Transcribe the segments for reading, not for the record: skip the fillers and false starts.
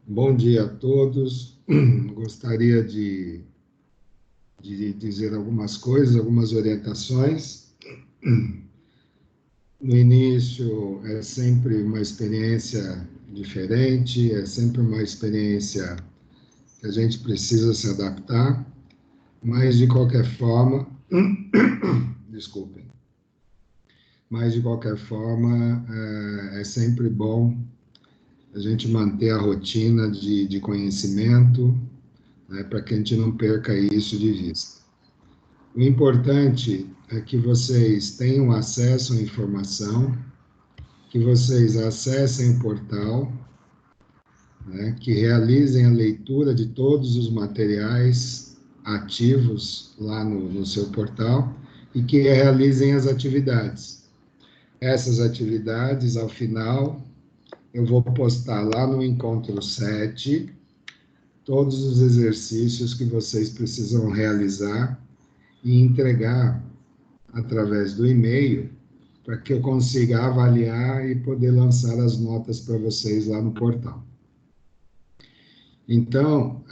Bom dia a todos. Gostaria de dizer algumas coisas, algumas orientações. No início, é sempre uma experiência diferente, é sempre uma experiência que a gente precisa se adaptar, mas de qualquer forma, desculpem, mas de qualquer forma, é sempre bom a gente manter a rotina de conhecimento, né, para que a gente não perca isso de vista. O importante é que vocês tenham acesso à informação, que vocês acessem o portal, né, que realizem a leitura de todos os materiais ativos lá no seu portal e que realizem as atividades. Essas atividades, ao final, eu vou postar lá no Encontro 7 todos os exercícios que vocês precisam realizar e entregar através do e-mail, para que eu consiga avaliar e poder lançar as notas para vocês lá no portal. Então,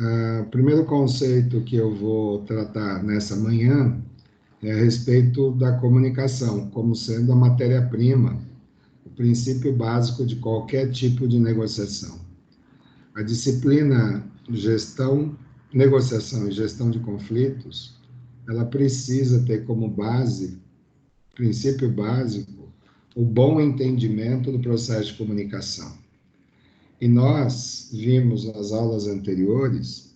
o primeiro conceito que eu vou tratar nessa manhã é a respeito da comunicação, como sendo a matéria-prima, o princípio básico de qualquer tipo de negociação. A disciplina gestão, negociação e gestão de conflitos, ela precisa ter como base, princípio básico, o bom entendimento do processo de comunicação. E nós vimos nas aulas anteriores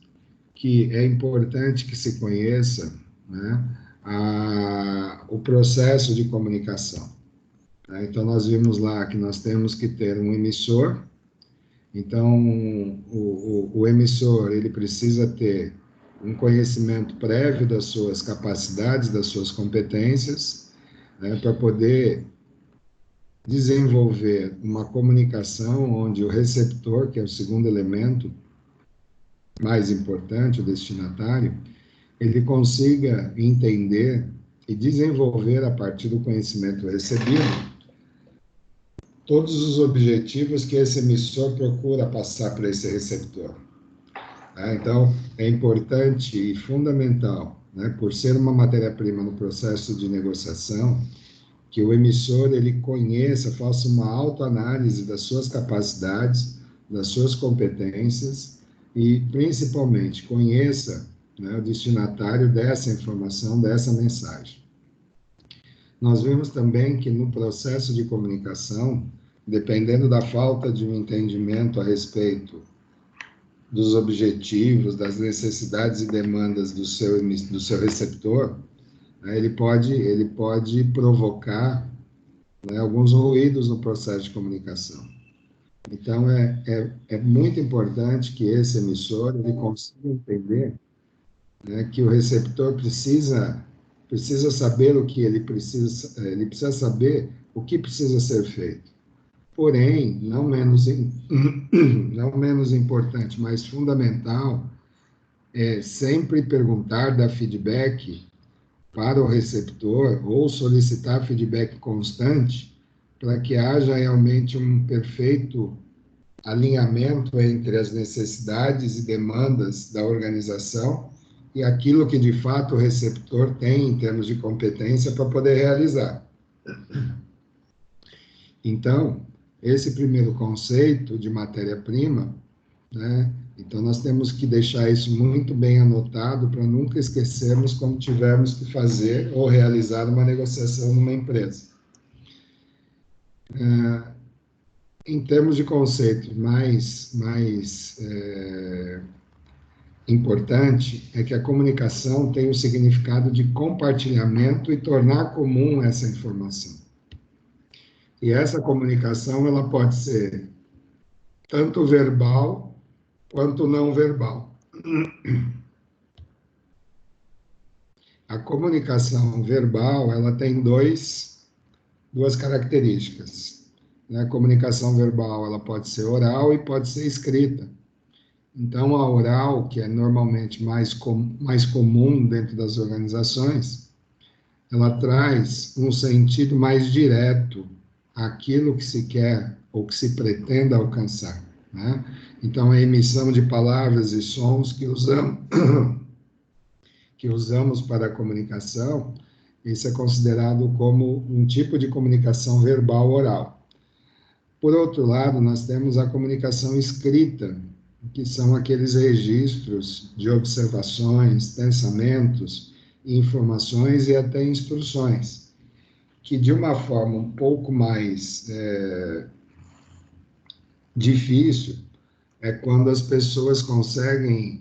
que é importante que se conheça, né, o processo de comunicação. Né? Então, nós vimos lá que nós temos que ter um emissor. Então, o emissor, ele precisa ter um conhecimento prévio das suas capacidades, das suas competências, né, para poder desenvolver uma comunicação onde o receptor, que é o segundo elemento mais importante, o destinatário, ele consiga entender e desenvolver, a partir do conhecimento recebido, todos os objetivos que esse emissor procura passar para esse receptor. Então, é importante e fundamental, né, por ser uma matéria-prima no processo de negociação, que o emissor ele conheça, faça uma autoanálise das suas capacidades, das suas competências e, principalmente, conheça, né, o destinatário dessa informação, dessa mensagem. Nós vimos também que no processo de comunicação, dependendo da falta de um entendimento a respeito dos objetivos, das necessidades e demandas do seu receptor, ele pode provocar, né, alguns ruídos no processo de comunicação. Então, é muito importante que esse emissor ele consiga entender, né, que o receptor precisa saber o que ele precisa saber o que precisa ser feito. Porém, não menos importante, mas fundamental, é sempre perguntar, dar feedback para o receptor ou solicitar feedback constante para que haja realmente um perfeito alinhamento entre as necessidades e demandas da organização e aquilo que de fato o receptor tem em termos de competência para poder realizar. Então, esse primeiro conceito de matéria-prima, né? Então, nós temos que deixar isso muito bem anotado para nunca esquecermos quando tivermos que fazer ou realizar uma negociação numa empresa. Em termos de conceito mais importante, é que a comunicação tem o significado de compartilhamento e tornar comum essa informação. E essa comunicação, ela pode ser tanto verbal quanto não verbal. A comunicação verbal, ela tem duas características. A comunicação verbal, ela pode ser oral e pode ser escrita. Então, a oral, que é normalmente mais comum dentro das organizações, ela traz um sentido mais direto àquilo que se quer ou que se pretende alcançar, né? Então, a emissão de palavras e sons que usamos para a comunicação, isso é considerado como um tipo de comunicação verbal oral. Por outro lado, nós temos a comunicação escrita, que são aqueles registros de observações, pensamentos, informações e até instruções, que de uma forma um pouco mais difícil é quando as pessoas conseguem,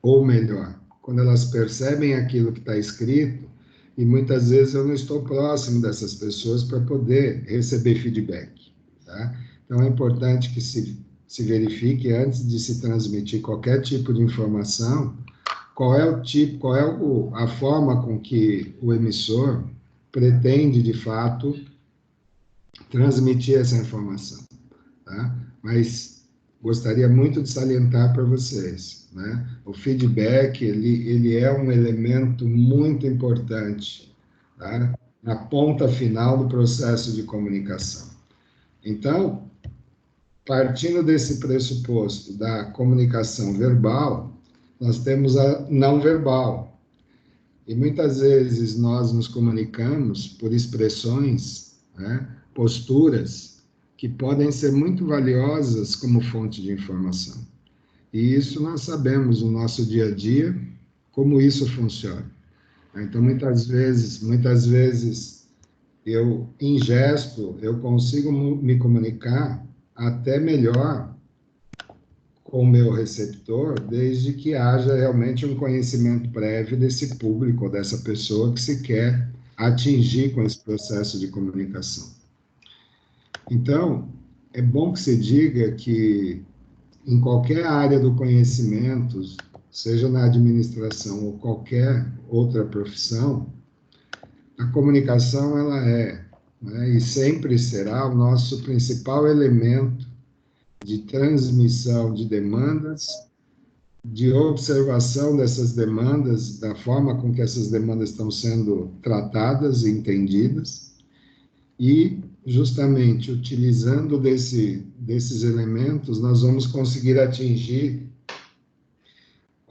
ou melhor, quando elas percebem aquilo que está escrito, e muitas vezes eu não estou próximo dessas pessoas para poder receber feedback, tá? Então é importante que se verifique antes de se transmitir qualquer tipo de informação, qual é o tipo, qual é a forma com que o emissor pretende de fato transmitir essa informação, tá? Mas gostaria muito de salientar para vocês, né? O feedback, ele é um elemento muito importante, tá? Na ponta final do processo de comunicação. Então, partindo desse pressuposto da comunicação verbal, nós temos a não verbal. E muitas vezes nós nos comunicamos por expressões, né, posturas, que podem ser muito valiosas como fonte de informação. E isso nós sabemos no nosso dia a dia, como isso funciona. Então, muitas vezes, eu, em gesto, eu consigo me comunicar até melhor com o meu receptor, desde que haja realmente um conhecimento prévio desse público, dessa pessoa que se quer atingir com esse processo de comunicação. Então, é bom que se diga que em qualquer área do conhecimento, seja na administração ou qualquer outra profissão, a comunicação ela é, né, e sempre será o nosso principal elemento de transmissão de demandas, de observação dessas demandas, da forma com que essas demandas estão sendo tratadas e entendidas, e justamente utilizando desses elementos, nós vamos conseguir atingir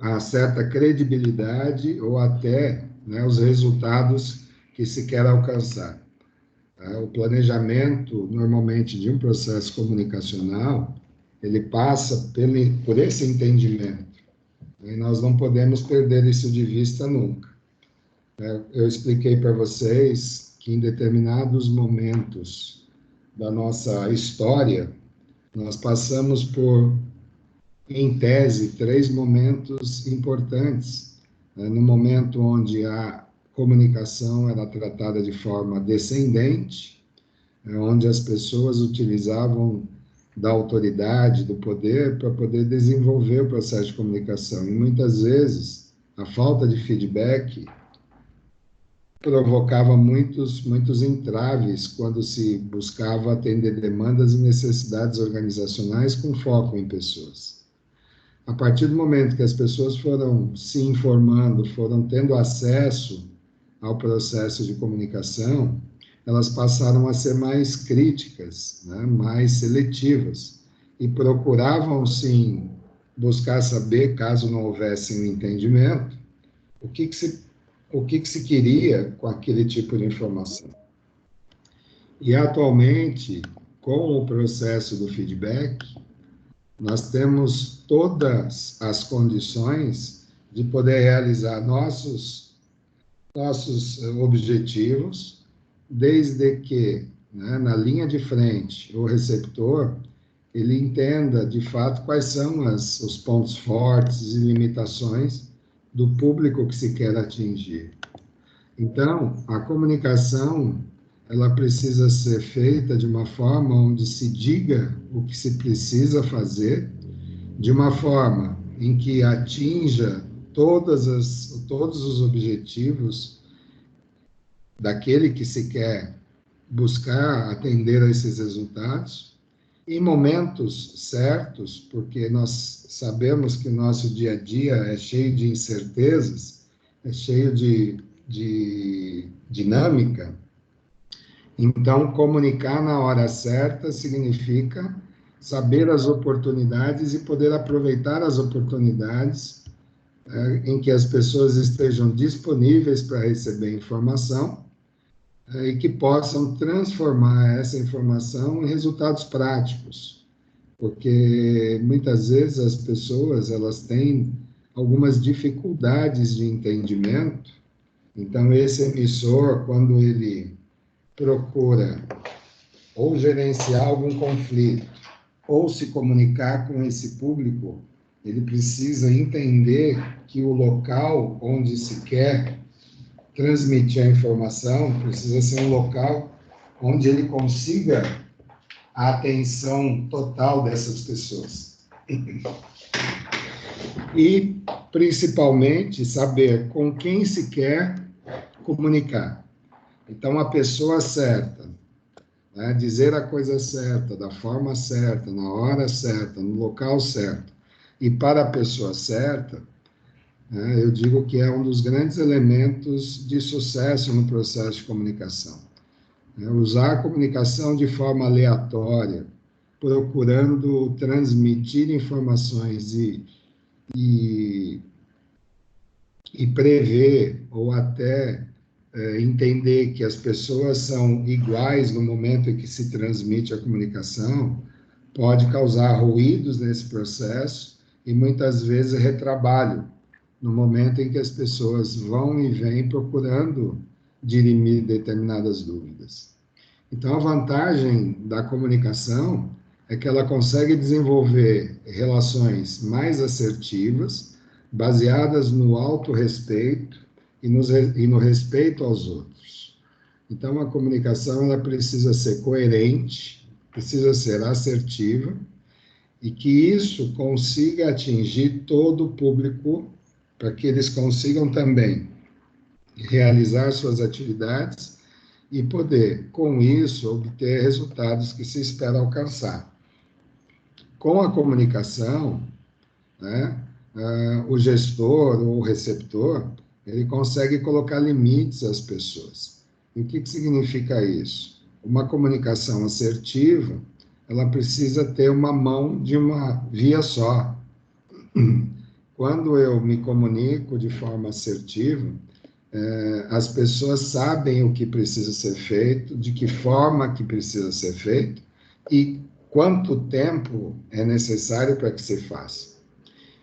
a certa credibilidade ou até, né, os resultados que se quer alcançar. O planejamento, normalmente, de um processo comunicacional, ele passa por esse entendimento. E nós não podemos perder isso de vista nunca. Eu expliquei para vocês que em determinados momentos da nossa história, nós passamos por, em tese, 3 momentos importantes. No momento onde a comunicação era tratada de forma descendente, onde as pessoas utilizavam da autoridade, do poder, para poder desenvolver o processo de comunicação. E muitas vezes, a falta de feedback provocava muitos entraves quando se buscava atender demandas e necessidades organizacionais com foco em pessoas. A partir do momento que as pessoas foram se informando, foram tendo acesso ao processo de comunicação, elas passaram a ser mais críticas, né, mais seletivas, e procuravam, sim, buscar saber, caso não houvesse um entendimento, o que se queria com aquele tipo de informação. E, atualmente, com o processo do feedback, nós temos todas as condições de poder realizar nossos objetivos, desde que, né, na linha de frente, o receptor, ele entenda, de fato, quais são os pontos fortes e limitações do público que se quer atingir. Então, a comunicação, ela precisa ser feita de uma forma onde se diga o que se precisa fazer, de uma forma em que atinja todos os objetivos daquele que se quer buscar atender a esses resultados, em momentos certos, porque nós sabemos que o nosso dia a dia é cheio de incertezas, é cheio de dinâmica. Então, comunicar na hora certa significa saber as oportunidades e poder aproveitar as oportunidades em que as pessoas estejam disponíveis para receber informação e que possam transformar essa informação em resultados práticos, porque muitas vezes as pessoas elas têm algumas dificuldades de entendimento. Então esse emissor, quando ele procura ou gerenciar algum conflito ou se comunicar com esse público, ele precisa entender que o local onde se quer transmitir a informação precisa ser um local onde ele consiga a atenção total dessas pessoas. E, principalmente, saber com quem se quer comunicar. Então, a pessoa certa, né, dizer a coisa certa, da forma certa, na hora certa, no local certo, e para a pessoa certa, né, eu digo que é um dos grandes elementos de sucesso no processo de comunicação. Usar a comunicação de forma aleatória, procurando transmitir informações e prever ou até entender que as pessoas são iguais no momento em que se transmite a comunicação, pode causar ruídos nesse processo e muitas vezes retrabalho no momento em que as pessoas vão e vêm procurando dirimir determinadas dúvidas. Então, a vantagem da comunicação é que ela consegue desenvolver relações mais assertivas, baseadas no autorrespeito e no respeito aos outros. Então, a comunicação ela precisa ser coerente, precisa ser assertiva, e que isso consiga atingir todo o público, para que eles consigam também realizar suas atividades e poder, com isso, obter resultados que se espera alcançar. Com a comunicação, né, o gestor ou o receptor, ele consegue colocar limites às pessoas. E o que significa isso? Uma comunicação assertiva, ela precisa ter uma mão de uma via só. Quando eu me comunico de forma assertiva, as pessoas sabem o que precisa ser feito, de que forma que precisa ser feito e quanto tempo é necessário para que se faça.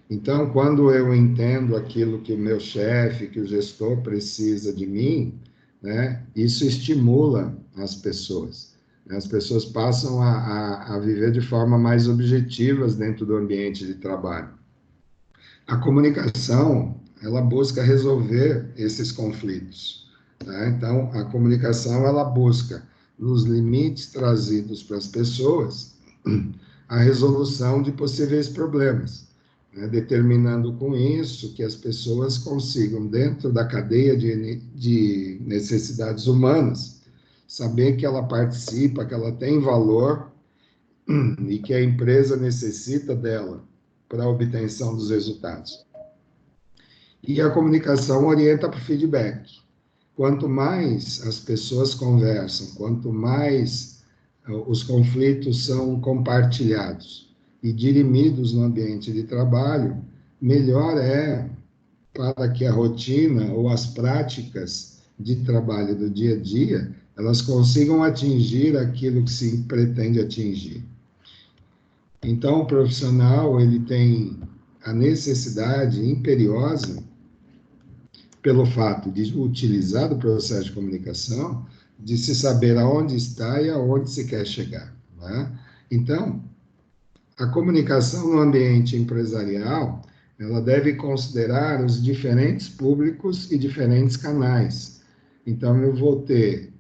Então, quando eu entendo aquilo que o meu chefe, que o gestor precisa de mim, né, isso estimula as pessoas. As pessoas passam a viver de forma mais objetivas dentro do ambiente de trabalho. A comunicação, ela busca resolver esses conflitos. Tá? Então, a comunicação, ela busca, nos limites trazidos para as pessoas, a resolução de possíveis problemas, né? Determinando com isso que as pessoas consigam, dentro da cadeia de necessidades humanas, saber que ela participa, que ela tem valor e que a empresa necessita dela para a obtenção dos resultados. E a comunicação orienta para o feedback. Quanto mais as pessoas conversam, quanto mais os conflitos são compartilhados e dirimidos no ambiente de trabalho, melhor é para que a rotina ou as práticas de trabalho do dia a dia, elas consigam atingir aquilo que se pretende atingir. Então, o profissional, ele tem a necessidade imperiosa, pelo fato de utilizar o processo de comunicação, de se saber aonde está e aonde se quer chegar. Né? Então, a comunicação no ambiente empresarial, ela deve considerar os diferentes públicos e diferentes canais. Então, eu vou ter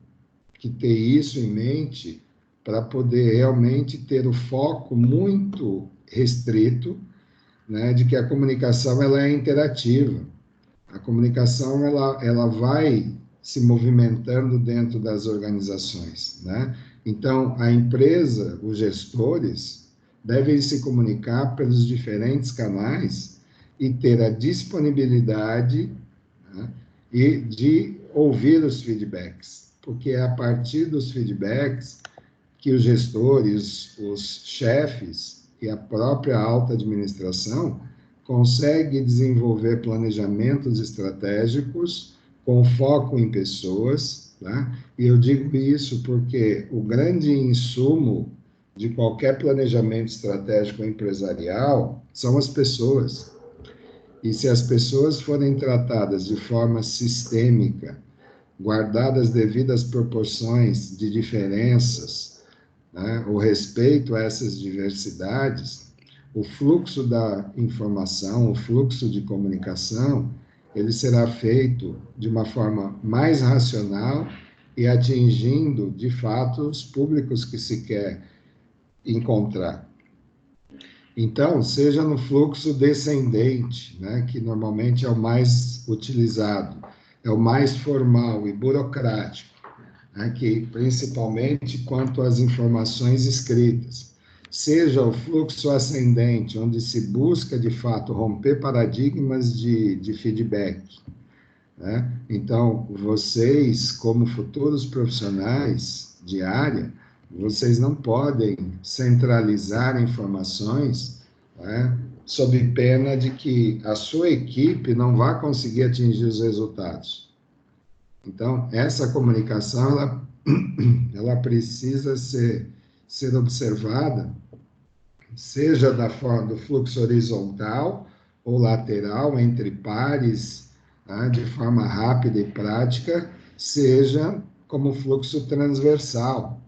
que ter isso em mente para poder realmente ter o foco muito restrito, né, de que a comunicação ela é interativa. A comunicação ela vai se movimentando dentro das organizações, né? Então, a empresa, os gestores, devem se comunicar pelos diferentes canais e ter a disponibilidade, né, de ouvir os feedbacks, porque é a partir dos feedbacks que os gestores, os chefes e a própria alta administração conseguem desenvolver planejamentos estratégicos com foco em pessoas, tá? E eu digo isso porque o grande insumo de qualquer planejamento estratégico empresarial são as pessoas. E se as pessoas forem tratadas de forma sistêmica, guardadas devidas proporções de diferenças, né, o respeito a essas diversidades, o fluxo da informação, o fluxo de comunicação, ele será feito de uma forma mais racional e atingindo, de fato, os públicos que se quer encontrar. Então, seja no fluxo descendente, né, que normalmente é o mais utilizado, é o mais formal e burocrático, né, que principalmente quanto às informações escritas, seja o fluxo ascendente, onde se busca, de fato, romper paradigmas de feedback, né? Então, vocês, como futuros profissionais de área, vocês não podem centralizar informações, né, sob pena de que a sua equipe não vá conseguir atingir os resultados. Então, essa comunicação, ela precisa ser observada, seja da forma do fluxo horizontal ou lateral, entre pares, tá, de forma rápida e prática, seja como fluxo transversal,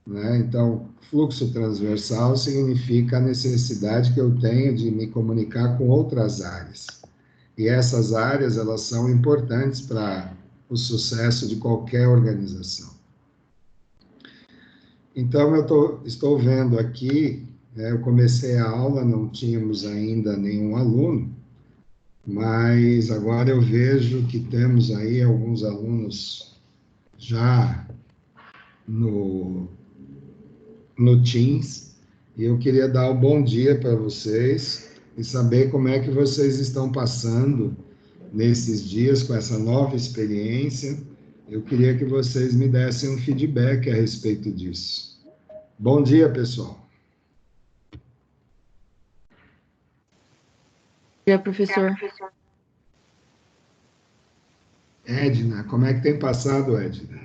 né? Então, fluxo transversal significa a necessidade que eu tenho de me comunicar com outras áreas. E essas áreas, elas são importantes para o sucesso de qualquer organização. Então, estou vendo aqui, né, eu comecei a aula, não tínhamos ainda nenhum aluno, mas agora eu vejo que temos aí alguns alunos já no, no Teams, e eu queria dar um bom dia para vocês e saber como é que vocês estão passando nesses dias com essa nova experiência. Eu queria que vocês me dessem um feedback a respeito disso. Bom dia, pessoal. Bom dia, professor. Edna, como é que tem passado, Edna?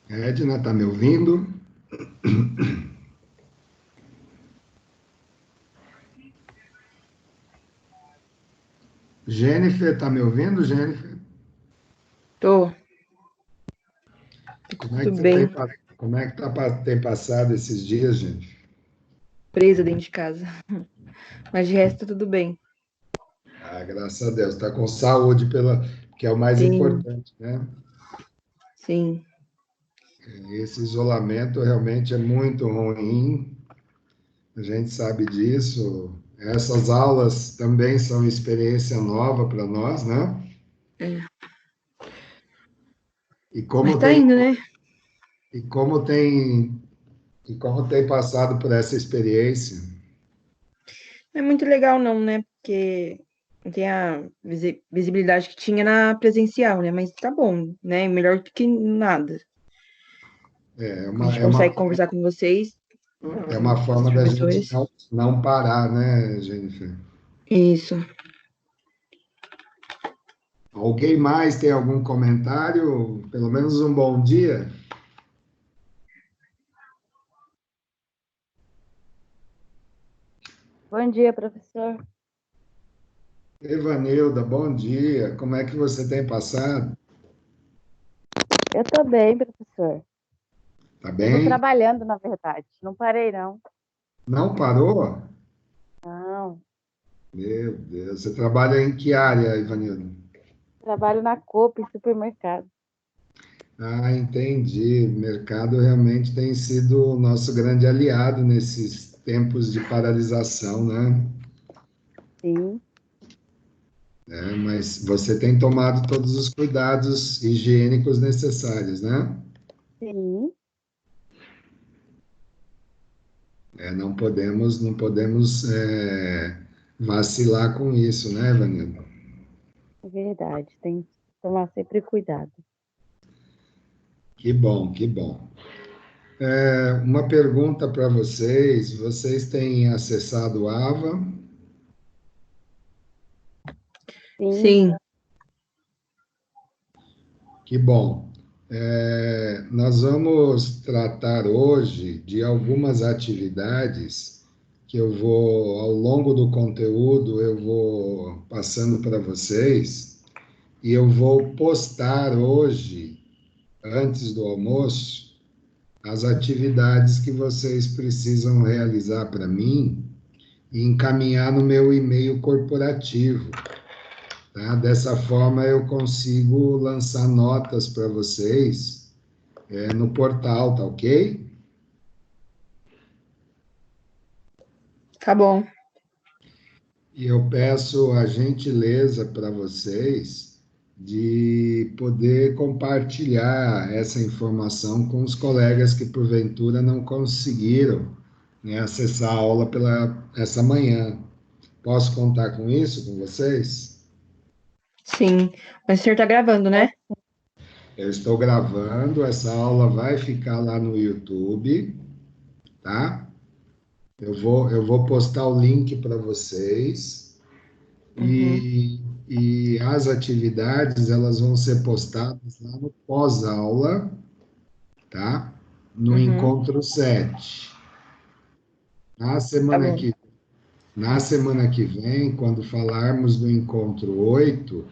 Edna, está me ouvindo? Jennifer, está me ouvindo, Jennifer? Tô. Como é que Tudo você bem. como é que tem passado esses dias, Jennifer? Presa dentro de casa. Mas de resto, tudo bem. Ah, graças a Deus, está com saúde, que é o mais Sim, importante, né? sim. Esse isolamento realmente é muito ruim, a gente sabe disso. Essas aulas também são experiência nova para nós, né? É. E Mas como tá tem, indo, né? e como tem, e como tem passado por essa experiência. Não é muito legal, não, né? Porque não tem a visibilidade que tinha na presencial, né? Mas tá bom, né? Melhor do que nada. É A uma, gente é uma, consegue conversar com vocês, é uma os forma da gente professores. não parar, né, Jennifer? Isso. Alguém mais tem algum comentário? Pelo menos um bom dia? Bom dia, professor. Evanilda, bom dia. Como é que você tem passado? Eu tô bem, professor. Tá Eu tô bem? trabalhando, na verdade. Não parei, não. Não parou? Não. Meu Deus, você trabalha em que área, Ivanildo? Trabalho na Copa, em supermercado. Ah, entendi. O mercado realmente tem sido o nosso grande aliado nesses tempos de paralisação, né? Sim, É, mas você tem tomado todos os cuidados higiênicos necessários, né? sim. Não podemos vacilar com isso, né, Vanilla? É verdade, tem que tomar sempre cuidado. Que bom, que bom. Uma pergunta para vocês: vocês têm acessado o AVA? Sim, Sim. Que bom. Nós vamos tratar hoje de algumas atividades que eu vou, ao longo do conteúdo, eu vou passando para vocês e eu vou postar hoje, antes do almoço, as atividades que vocês precisam realizar para mim e encaminhar no meu e-mail corporativo. Tá? Dessa forma, eu consigo lançar notas para vocês no portal, tá ok? Tá bom. E eu peço a gentileza para vocês de poder compartilhar essa informação com os colegas que porventura não conseguiram, né, acessar a aula essa manhã. Posso contar com isso com vocês? Sim. Mas o senhor tá gravando, né? Eu estou gravando, essa aula vai ficar lá no YouTube, tá? Eu vou postar o link para vocês Uhum. e as atividades elas vão ser postadas lá no pós-aula, tá? No Uhum. encontro 7. Na Tá semana bom. que, na semana que vem, quando falarmos do encontro 8,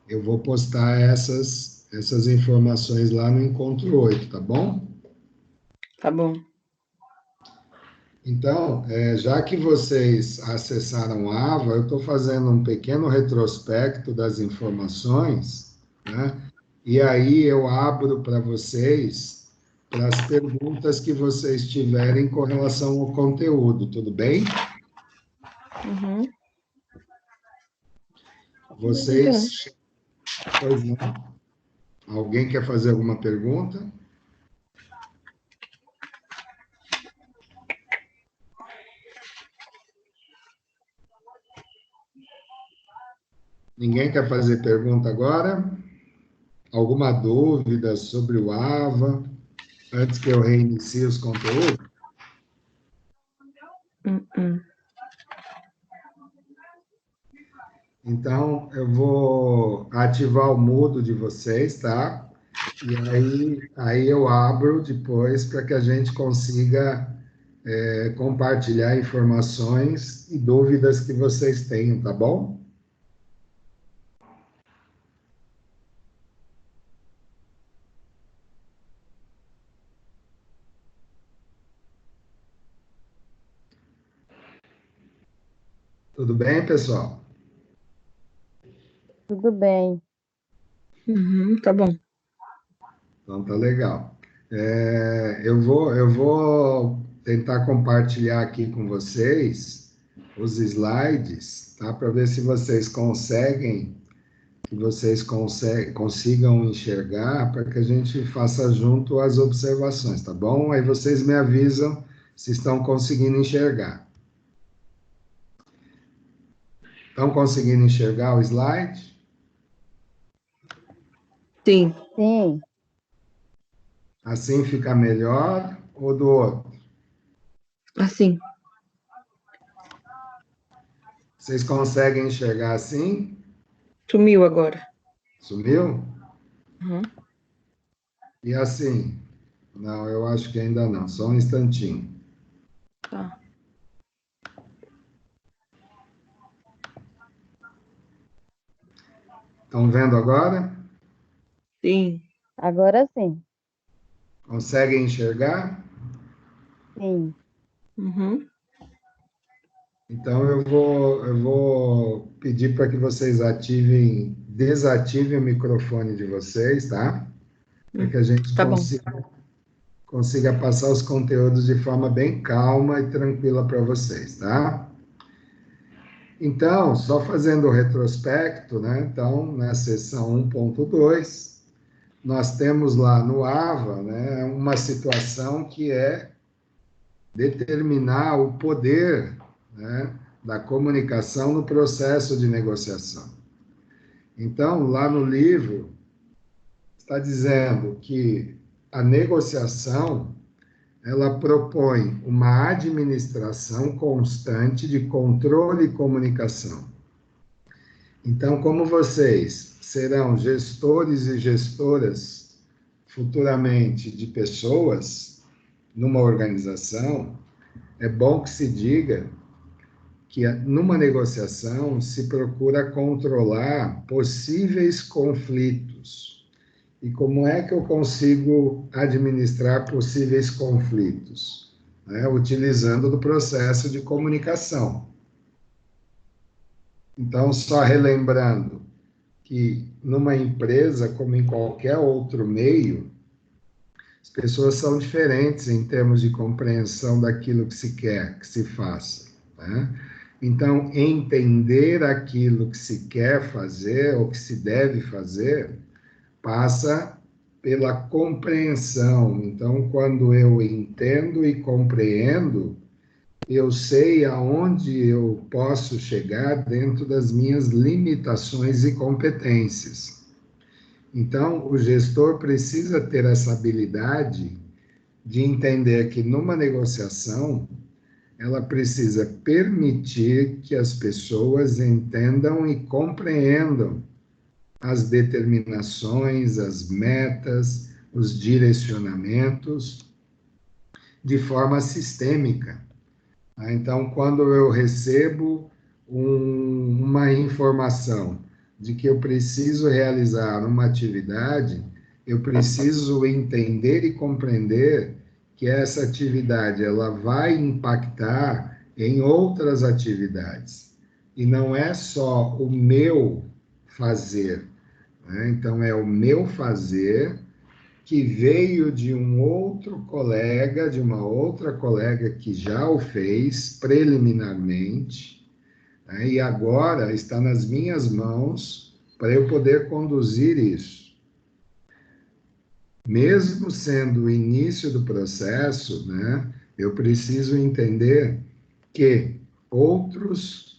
eu vou postar essas informações lá no encontro 8, tá bom? Tá bom. Então, já que vocês acessaram o AVA, eu estou fazendo um pequeno retrospecto das informações, né? E aí eu abro para vocês para as perguntas que vocês tiverem com relação ao conteúdo, tudo bem? Uhum. Tudo bem. Vocês, pois não. Alguém quer fazer alguma pergunta? Ninguém quer fazer pergunta agora? Alguma dúvida sobre o AVA, antes que eu reinicie os conteúdos? Uhum. Então, eu vou ativar o mudo de vocês, tá? E aí eu abro depois para que a gente consiga compartilhar informações e dúvidas que vocês tenham, tá bom? Tudo bem, pessoal? tudo bem. Uhum. Tá bom. Então tá legal. Eu vou tentar compartilhar aqui com vocês os slides, tá? Para ver se vocês conseguem, que vocês consigam enxergar, para que a gente faça junto as observações, tá bom? Aí vocês me avisam se estão conseguindo enxergar. Estão conseguindo enxergar o slide? Sim. Sim, Assim fica melhor ou do outro? Assim. Vocês conseguem enxergar assim? Sumiu agora. Sumiu? Uhum. E assim? Não, eu acho que ainda não. Só um instantinho. Tá. Estão vendo agora? Sim. agora sim. Conseguem enxergar? Sim, Uhum. Então eu vou pedir para que vocês desativem o microfone de vocês, tá? Para que a gente Tá bom. consiga passar os conteúdos de forma bem calma e tranquila para vocês, tá? Então, só fazendo o retrospecto, né? Então, na seção 1.2, nós temos lá no AVA, né, uma situação que é determinar o poder, né, da comunicação no processo de negociação. Então, lá no livro, está dizendo que a negociação, ela propõe uma administração constante de controle e comunicação. Então, como vocês serão gestores e gestoras futuramente de pessoas numa organização, é bom que se diga que numa negociação se procura controlar possíveis conflitos. E como é que eu consigo administrar possíveis conflitos? Utilizando do processo de comunicação. Então, só relembrando que numa empresa, como em qualquer outro meio, as pessoas são diferentes em termos de compreensão daquilo que se quer que se faça, né? Então, entender aquilo que se quer fazer ou que se deve fazer passa pela compreensão. Então, quando eu entendo e compreendo, eu sei aonde eu posso chegar dentro das minhas limitações e competências. Então, o gestor precisa ter essa habilidade de entender que numa negociação, ela precisa permitir que as pessoas entendam e compreendam as determinações, as metas, os direcionamentos de forma sistêmica. Então, quando eu recebo uma informação de que eu preciso realizar uma atividade, eu preciso entender e compreender que essa atividade ela vai impactar em outras atividades. E não é só o meu fazer, né? Então, é o meu fazer que veio de um outro colega, de uma outra colega que já o fez preliminarmente, né? E agora está nas minhas mãos para eu poder conduzir isso. Mesmo sendo o início do processo, né, eu preciso entender que outras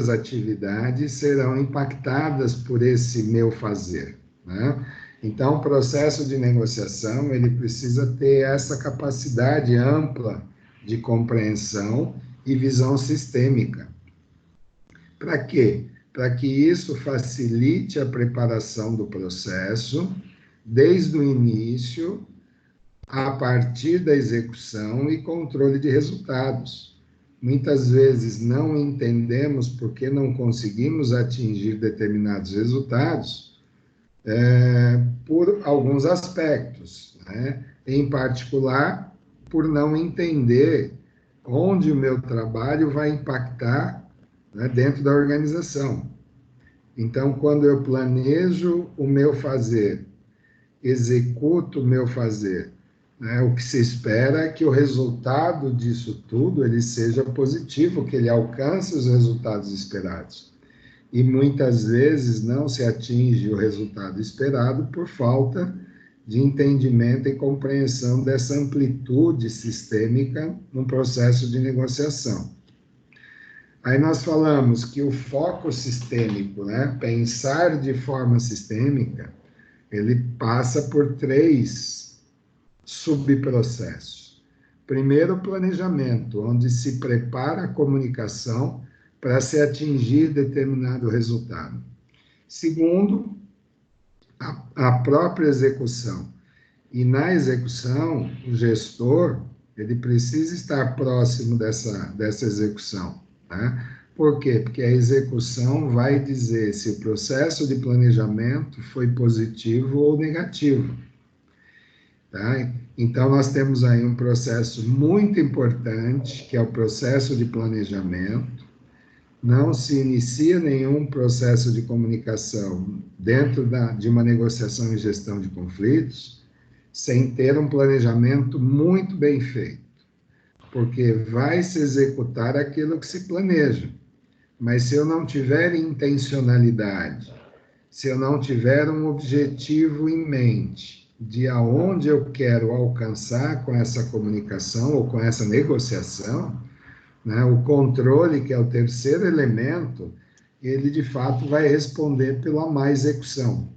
atividades serão impactadas por esse meu fazer, né? Então, o processo de negociação, ele precisa ter essa capacidade ampla de compreensão e visão sistêmica. Para quê? Para que isso facilite a preparação do processo, desde o início, a partir da execução e controle de resultados. Muitas vezes não entendemos por que não conseguimos atingir determinados resultados, por alguns aspectos, né? Em particular, por não entender onde o meu trabalho vai impactar, né, dentro da organização. Então, quando eu planejo o meu fazer, executo o meu fazer, né, o que se espera é que o resultado disso tudo ele seja positivo, que ele alcance os resultados esperados. E muitas vezes não se atinge o resultado esperado por falta de entendimento e compreensão dessa amplitude sistêmica no processo de negociação. Aí nós falamos que o foco sistêmico, né, pensar de forma sistêmica, ele passa por 3 subprocessos. Primeiro, o planejamento, onde se prepara a comunicação para se atingir determinado resultado. Segundo, a própria execução. E na execução, o gestor, ele precisa estar próximo dessa execução, né? Por quê? Porque a execução vai dizer se o processo de planejamento foi positivo ou negativo, tá? Então, nós temos aí um processo muito importante, que é o processo de planejamento. Não se inicia nenhum processo de comunicação dentro de uma negociação e gestão de conflitos sem ter um planejamento muito bem feito, porque vai se executar aquilo que se planeja. Mas se eu não tiver intencionalidade, se eu não tiver um objetivo em mente de aonde eu quero alcançar com essa comunicação ou com essa negociação, né? O controle, que é o terceiro elemento, ele de fato vai responder pela má execução.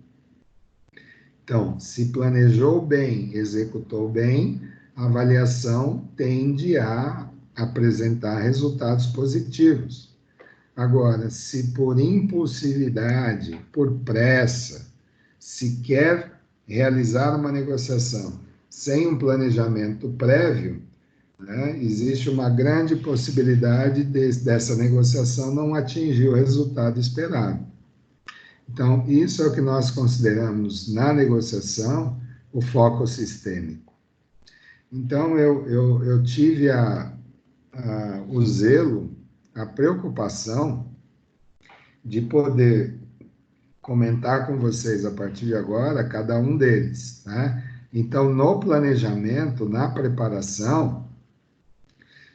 Então, se planejou bem, executou bem, a avaliação tende a apresentar resultados positivos. Agora, se por impulsividade, por pressa, se quer realizar uma negociação sem um planejamento prévio, né, existe uma grande possibilidade dessa negociação não atingir o resultado esperado. Então, isso é o que nós consideramos na negociação o foco sistêmico. Então, eu tive o zelo, a preocupação de poder comentar com vocês a partir de agora cada um deles, né? Então, no planejamento, na preparação,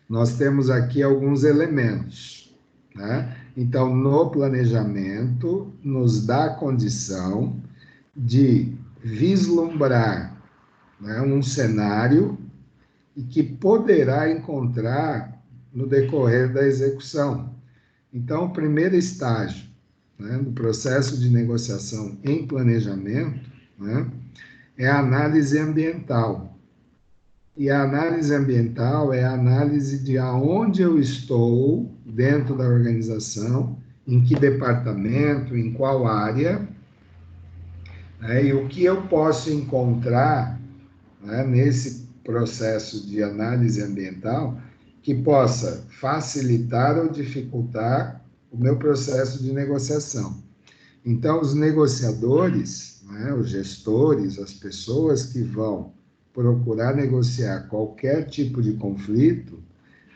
nós temos aqui alguns elementos, né? Então, no planejamento, nos dá a condição de vislumbrar, né, um cenário e que poderá encontrar no decorrer da execução. Então, o primeiro estágio, né, do processo de negociação em planejamento, né, é a análise ambiental. E a análise ambiental é a análise de aonde eu estou dentro da organização, em que departamento, em qual área, né, e o que eu posso encontrar, né, nesse processo de análise ambiental que possa facilitar ou dificultar o meu processo de negociação. Então, os negociadores, né, os gestores, as pessoas que vão procurar negociar qualquer tipo de conflito,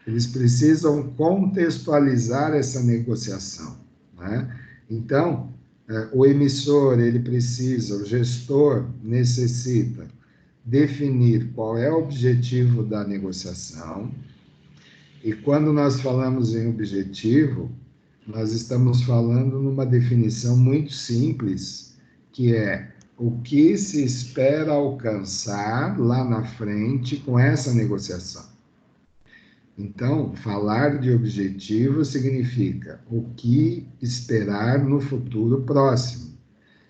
eles precisam contextualizar essa negociação, né? Então, o emissor, ele precisa, o gestor necessita definir qual é o objetivo da negociação. E quando nós falamos em objetivo, nós estamos falando numa definição muito simples, que é o que se espera alcançar lá na frente com essa negociação. Então, falar de objetivo significa o que esperar no futuro próximo.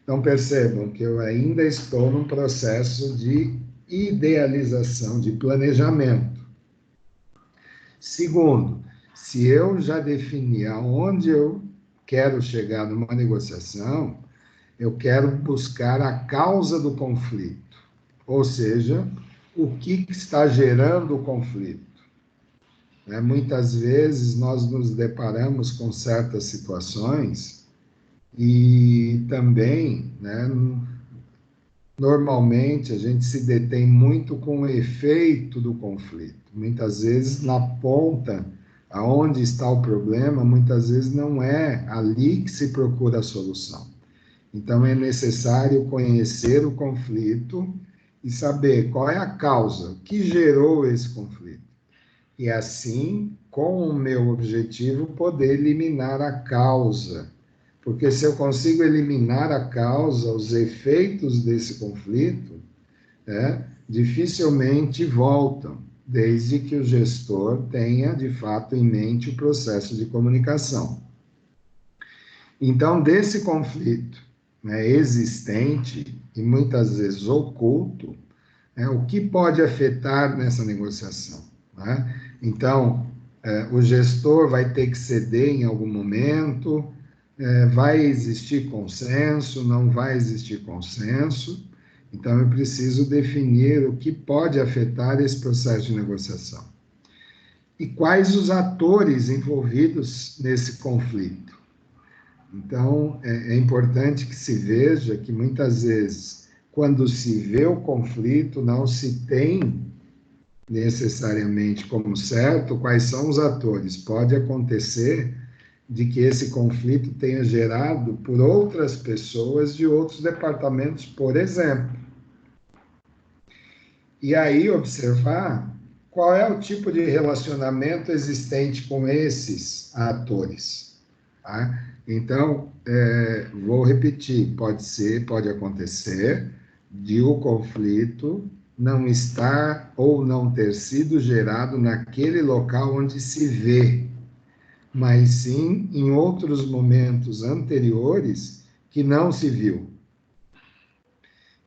Então, percebam que eu ainda estou num processo de idealização, de planejamento. Segundo, se eu já defini aonde eu quero chegar numa negociação, eu quero buscar a causa do conflito, ou seja, o que está gerando o conflito. Muitas vezes nós nos deparamos com certas situações e também, né, normalmente a gente se detém muito com o efeito do conflito. Muitas vezes na ponta, aonde está o problema, muitas vezes não é ali que se procura a solução. Então é necessário conhecer o conflito e saber qual é a causa que gerou esse conflito. E assim, com o meu objetivo, poder eliminar a causa. Porque se eu consigo eliminar a causa, os efeitos desse conflito, dificilmente voltam, desde que o gestor tenha, de fato, em mente o processo de comunicação. Então, desse conflito, né, existente e muitas vezes oculto, o que pode afetar nessa negociação, né? Então, o gestor vai ter que ceder em algum momento, vai existir consenso, não vai existir consenso. Então, eu preciso definir o que pode afetar esse processo de negociação. E quais os atores envolvidos nesse conflito. Então, é importante que se veja que, muitas vezes, quando se vê o conflito, não se tem necessariamente como certo quais são os atores. Pode acontecer de que esse conflito tenha gerado por outras pessoas de outros departamentos, por exemplo. E aí observar qual é o tipo de relacionamento existente com esses atores. Tá? Então, vou repetir, pode acontecer de o conflito não estar ou não ter sido gerado naquele local onde se vê mas sim em outros momentos anteriores que não se viu.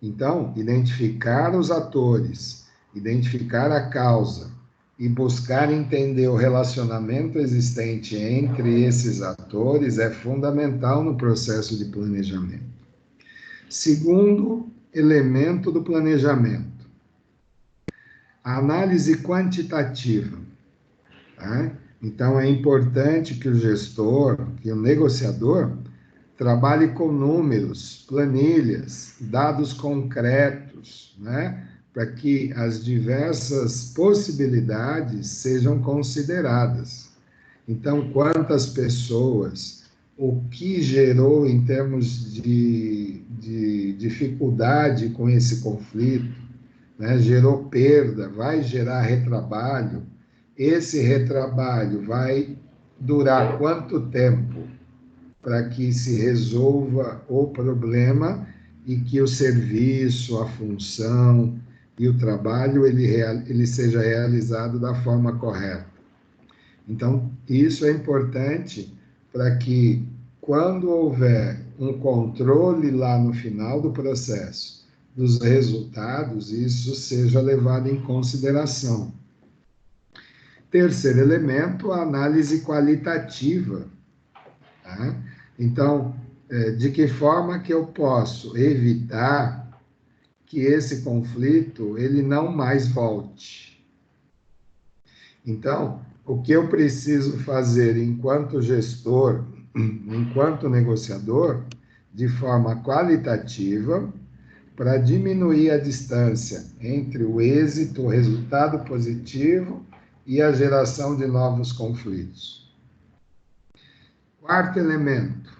Então, identificar os atores, identificar a causa e buscar entender o relacionamento existente entre esses atores é fundamental no processo de planejamento. Segundo elemento do planejamento, a análise quantitativa. Tá? Então, é importante que o gestor, que o negociador, trabalhe com números, planilhas, dados concretos, né? Para que as diversas possibilidades sejam consideradas. Então, quantas pessoas, o que gerou em termos de dificuldade com esse conflito, né? Gerou perda, vai gerar retrabalho. Esse retrabalho vai durar quanto tempo para que se resolva o problema e que o serviço, a função e o trabalho ele seja realizado da forma correta. Então, isso é importante para que, quando houver um controle lá no final do processo dos resultados, isso seja levado em consideração. Terceiro elemento, a análise qualitativa. Tá? Então, de que forma que eu posso evitar que esse conflito ele não mais volte? Então, o que eu preciso fazer enquanto gestor, enquanto negociador, de forma qualitativa, para diminuir a distância entre o êxito, o resultado positivo e a geração de novos conflitos. Quarto elemento,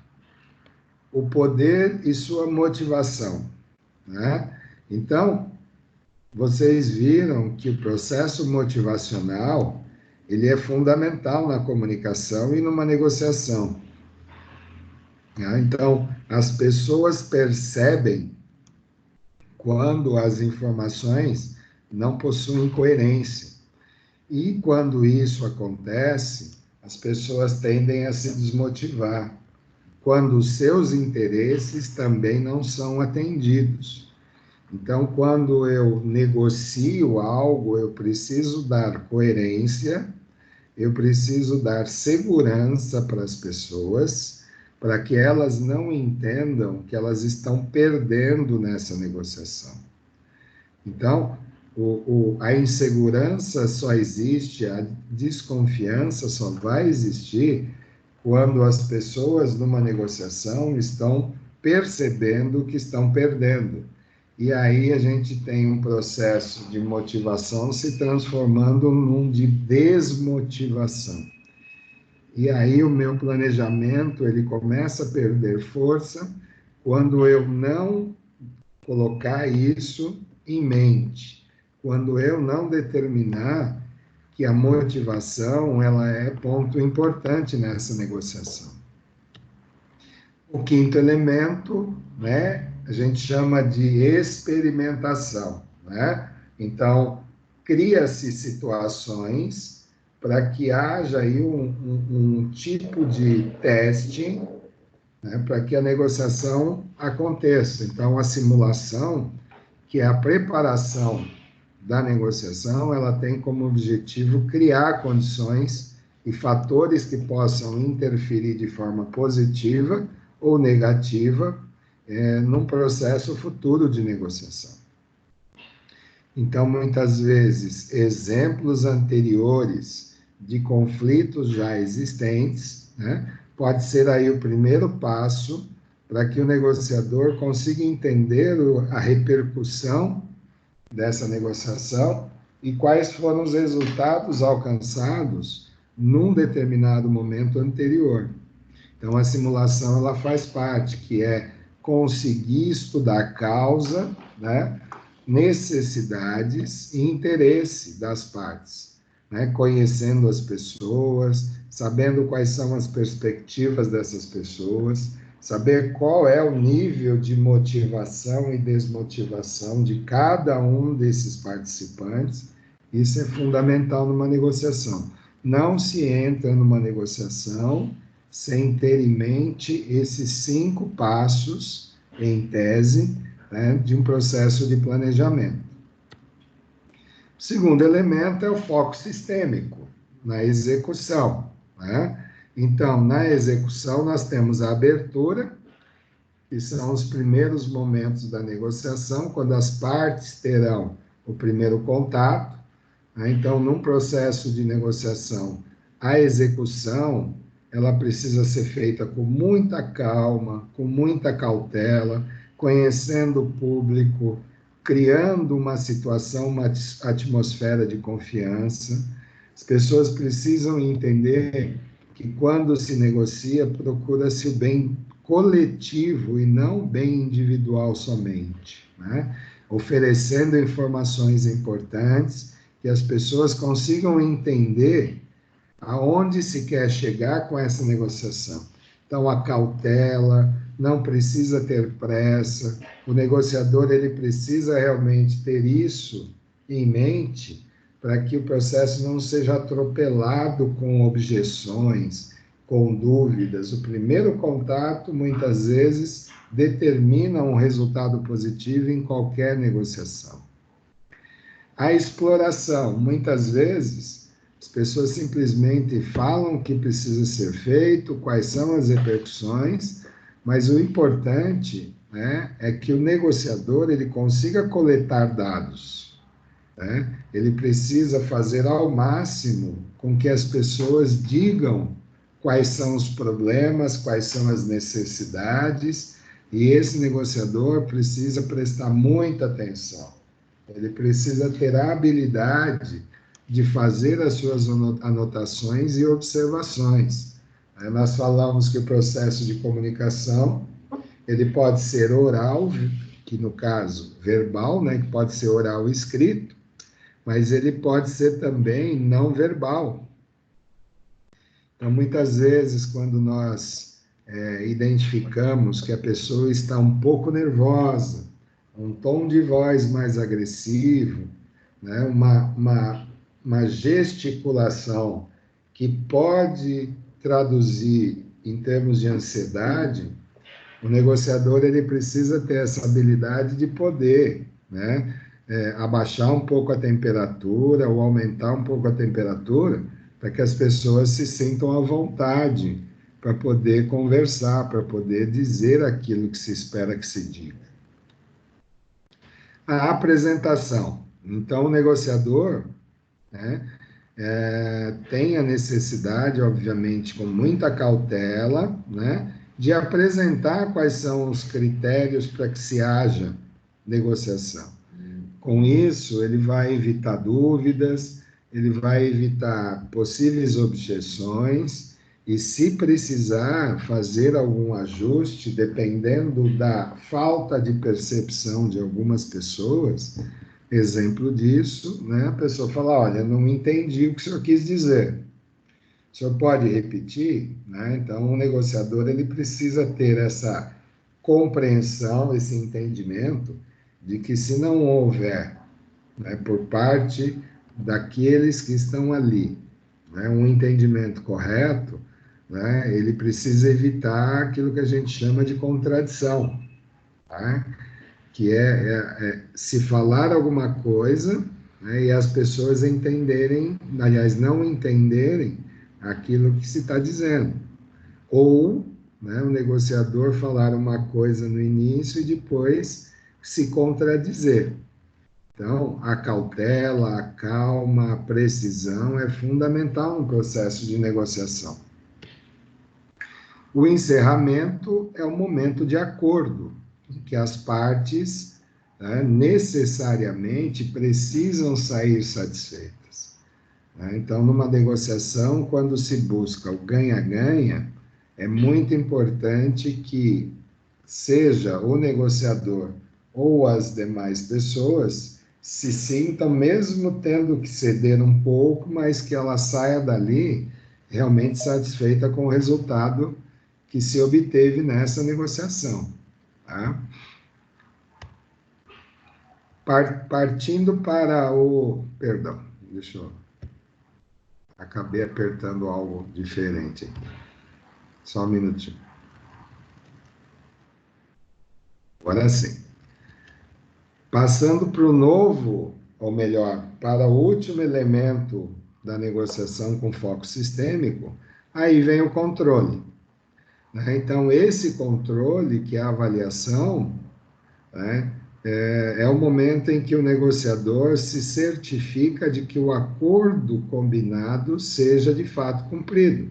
o poder e sua motivação, né? Então, vocês viram que o processo motivacional, ele é fundamental na comunicação e numa negociação. Né? Então, as pessoas percebem quando as informações não possuem coerência. E quando isso acontece, as pessoas tendem a se desmotivar, quando os seus interesses também não são atendidos. Então, quando eu negocio algo, eu preciso dar coerência, eu preciso dar segurança para as pessoas, para que elas não entendam que elas estão perdendo nessa negociação. Então, a insegurança só existe, a desconfiança só vai existir quando as pessoas numa negociação estão percebendo que estão perdendo. E aí a gente tem um processo de motivação se transformando num de desmotivação. E aí o meu planejamento, ele começa a perder força quando eu não colocar isso em mente, quando eu não determinar que a motivação ela é ponto importante nessa negociação. O quinto elemento, né, a gente chama de experimentação, né? Então, cria-se situações para que haja aí um tipo de teste, né, para que a negociação aconteça. Então, a simulação, que é a preparação da negociação, ela tem como objetivo criar condições e fatores que possam interferir de forma positiva ou negativa num processo futuro de negociação. Então, muitas vezes, exemplos anteriores de conflitos já existentes, né, pode ser aí o primeiro passo para que o negociador consiga entender a repercussão dessa negociação e quais foram os resultados alcançados num determinado momento anterior. Então, a simulação ela faz parte, que é conseguir estudar a causa, né, necessidades e interesse das partes, né, conhecendo as pessoas, sabendo quais são as perspectivas dessas pessoas, saber qual é o nível de motivação e desmotivação de cada um desses participantes. Isso é fundamental numa negociação. não se entra numa negociação sem ter em mente esses 5 passos, em tese, né, de um processo de planejamento. O segundo elemento é o foco sistêmico, na execução, né? Então, na execução, nós temos a abertura, que são os primeiros momentos da negociação, quando as partes terão o primeiro contato, né? Então, num processo de negociação, a execução, ela precisa ser feita com muita calma, com muita cautela, conhecendo o público, criando uma situação, uma atmosfera de confiança. As pessoas precisam entender que quando se negocia, procura-se o bem coletivo e não o bem individual somente, né? Oferecendo informações importantes, que as pessoas consigam entender aonde se quer chegar com essa negociação. Então, a cautela, não precisa ter pressa, o negociador ele precisa realmente ter isso em mente para que o processo não seja atropelado com objeções, com dúvidas. O primeiro contato, muitas vezes, determina um resultado positivo em qualquer negociação. A exploração, muitas vezes, as pessoas simplesmente falam o que precisa ser feito, quais são as repercussões, mas o importante, né, é que o negociador ele consiga coletar dados, né? Ele precisa fazer ao máximo com que as pessoas digam quais são os problemas, quais são as necessidades, e esse negociador precisa prestar muita atenção. Ele precisa ter a habilidade de fazer as suas anotações e observações. Nós falamos que o processo de comunicação, ele pode ser oral, que no caso, verbal, né, que pode ser oral e escrito, mas ele pode ser também não verbal. Então, muitas vezes, quando nós identificamos que a pessoa está um pouco nervosa, um tom de voz mais agressivo, né? uma gesticulação que pode traduzir em termos de ansiedade, o negociador ele precisa ter essa habilidade de poder, né? Abaixar um pouco a temperatura ou aumentar um pouco a temperatura para que as pessoas se sintam à vontade para poder conversar, para poder dizer aquilo que se espera que se diga. A apresentação. Então, o negociador, né, tem a necessidade, obviamente, com muita cautela, né, de apresentar quais são os critérios para que se haja negociação. Com isso, ele vai evitar dúvidas, ele vai evitar possíveis objeções e, se precisar fazer algum ajuste, dependendo da falta de percepção de algumas pessoas, exemplo disso, né? A pessoa fala, olha, não entendi o que o senhor quis dizer. O senhor pode repetir? Né? Então, o negociador ele precisa ter essa compreensão, esse entendimento de que se não houver, né, por parte daqueles que estão ali, né, um entendimento correto, né, ele precisa evitar aquilo que a gente chama de contradição, tá? Que se falar alguma coisa, né, e as pessoas entenderem, aliás, não entenderem aquilo que se está dizendo. Ou, né, o negociador falar uma coisa no início e depois se contradizer. Então, a cautela, a calma, a precisão é fundamental no processo de negociação. O encerramento é o momento de acordo, em que as partes, né, necessariamente precisam sair satisfeitas. Né? Então, numa negociação, quando se busca o ganha-ganha, é muito importante que seja o negociador ou as demais pessoas se sintam, mesmo tendo que ceder um pouco, mas que ela saia dali realmente satisfeita com o resultado que se obteve nessa negociação. Tá? Partindo para o... Perdão, deixa eu... Acabei apertando algo diferente aqui. Só um minutinho. Agora sim. Passando para o novo, ou melhor, para o último elemento da negociação com foco sistêmico, aí vem o controle, né? Então, esse controle, que é a avaliação, né, é o momento em que o negociador se certifica de que o acordo combinado seja de fato cumprido.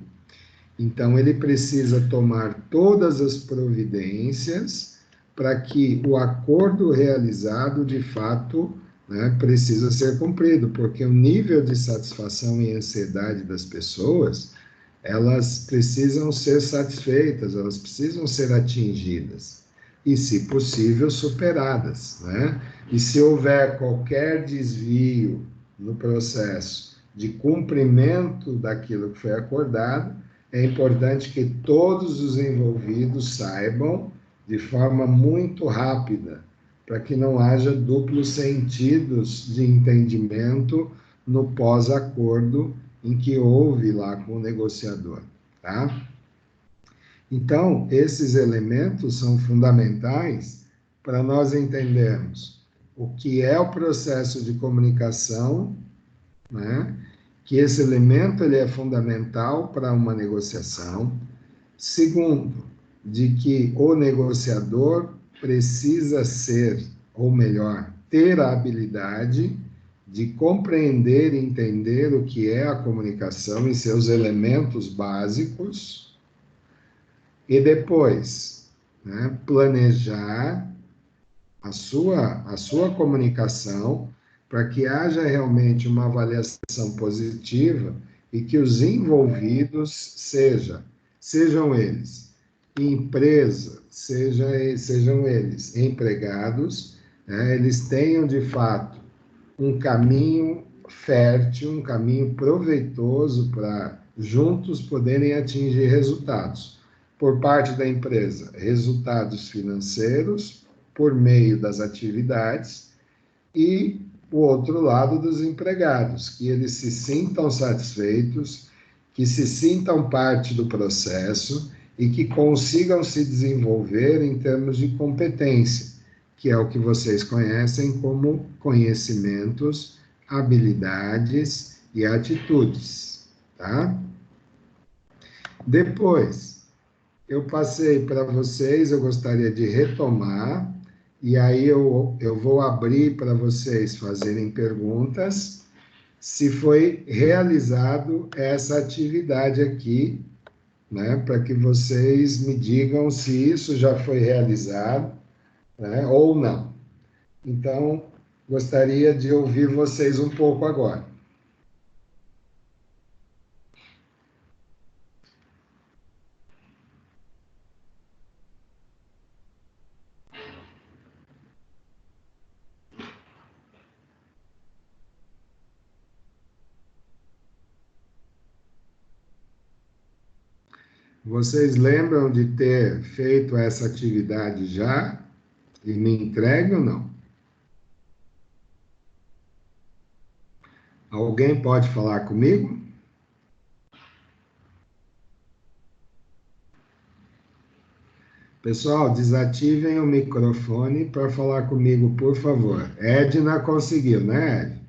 Então, ele precisa tomar todas as providências para que o acordo realizado, de fato, né, precisa ser cumprido, porque o nível de satisfação e ansiedade das pessoas, elas precisam ser satisfeitas, elas precisam ser atingidas e, se possível, superadas, né? E se houver qualquer desvio no processo de cumprimento daquilo que foi acordado, é importante que todos os envolvidos saibam de forma muito rápida, para que não haja duplos sentidos de entendimento no pós-acordo em que houve lá com o negociador, tá? Então, esses elementos são fundamentais para nós entendermos o que é o processo de comunicação, né? Que esse elemento ele é fundamental para uma negociação. Segundo, de que o negociador precisa ser, ou melhor, ter a habilidade de compreender e entender o que é a comunicação e seus elementos básicos, e depois, né, planejar a sua comunicação para que haja realmente uma avaliação positiva e que os envolvidos sejam eles empresa, sejam eles empregados, né, eles tenham de fato um caminho fértil, um caminho proveitoso para juntos poderem atingir resultados. Por parte da empresa, resultados financeiros por meio das atividades, e o outro lado dos empregados, que eles se sintam satisfeitos, que se sintam parte do processo e que consigam se desenvolver em termos de competência, que é o que vocês conhecem como conhecimentos, habilidades e atitudes, tá? Depois, eu passei para vocês, eu gostaria de retomar, e aí eu vou abrir para vocês fazerem perguntas, se foi realizado essa atividade aqui, né, para que vocês me digam se isso já foi realizado, né, ou não. Então, gostaria de ouvir vocês um pouco agora. Vocês lembram de ter feito essa atividade já e me entregue ou não? Alguém pode falar comigo? Pessoal, desativem o microfone para falar comigo, por favor. Edna conseguiu, né, Ed?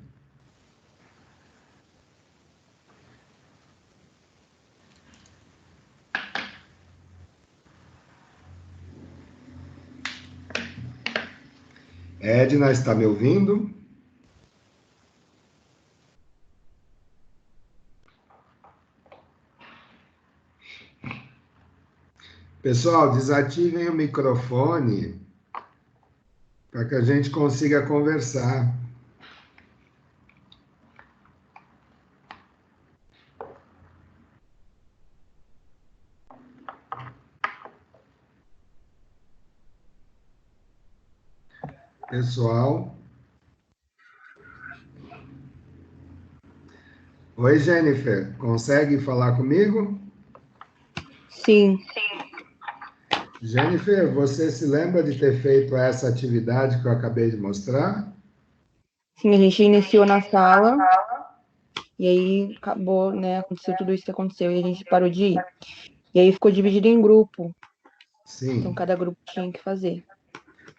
Edna, está me ouvindo? Pessoal, desativem o microfone para que a gente consiga conversar. Pessoal. Oi, Jennifer, consegue falar comigo? Sim. Jennifer, você se lembra de ter feito essa atividade que eu acabei de mostrar? Sim, a gente iniciou na sala e aí acabou, né? Aconteceu tudo isso que aconteceu e a gente parou de ir. E aí ficou dividido em grupo, então Sim. cada grupo tinha que fazer.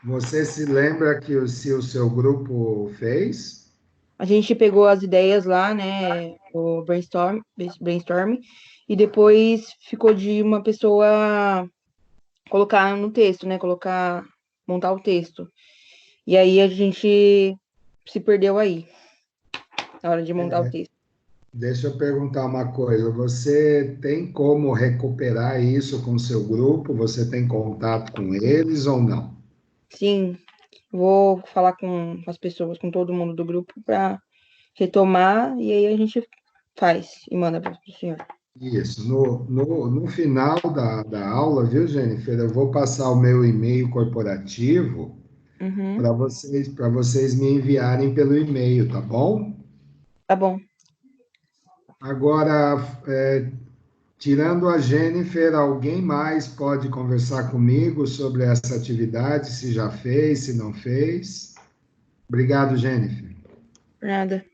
Você se lembra se o seu grupo fez? A gente pegou as ideias lá, né? O brainstorm, e depois ficou de uma pessoa colocar no texto, né? Montar o texto. E aí a gente se perdeu aí, na hora de montar o texto. Deixa eu perguntar uma coisa. Você tem como recuperar isso com o seu grupo? Você tem contato com eles ou não? Sim, vou falar com as pessoas, com todo mundo do grupo, para retomar, e aí a gente faz e manda para o senhor. Isso. No final da aula, viu, Jennifer? Eu vou passar o meu e-mail corporativo Uhum, para vocês me enviarem pelo e-mail, tá bom? tá bom. Agora, tirando a Jennifer, alguém mais pode conversar comigo sobre essa atividade, se já fez, se não fez? Obrigado, Jennifer. Nada.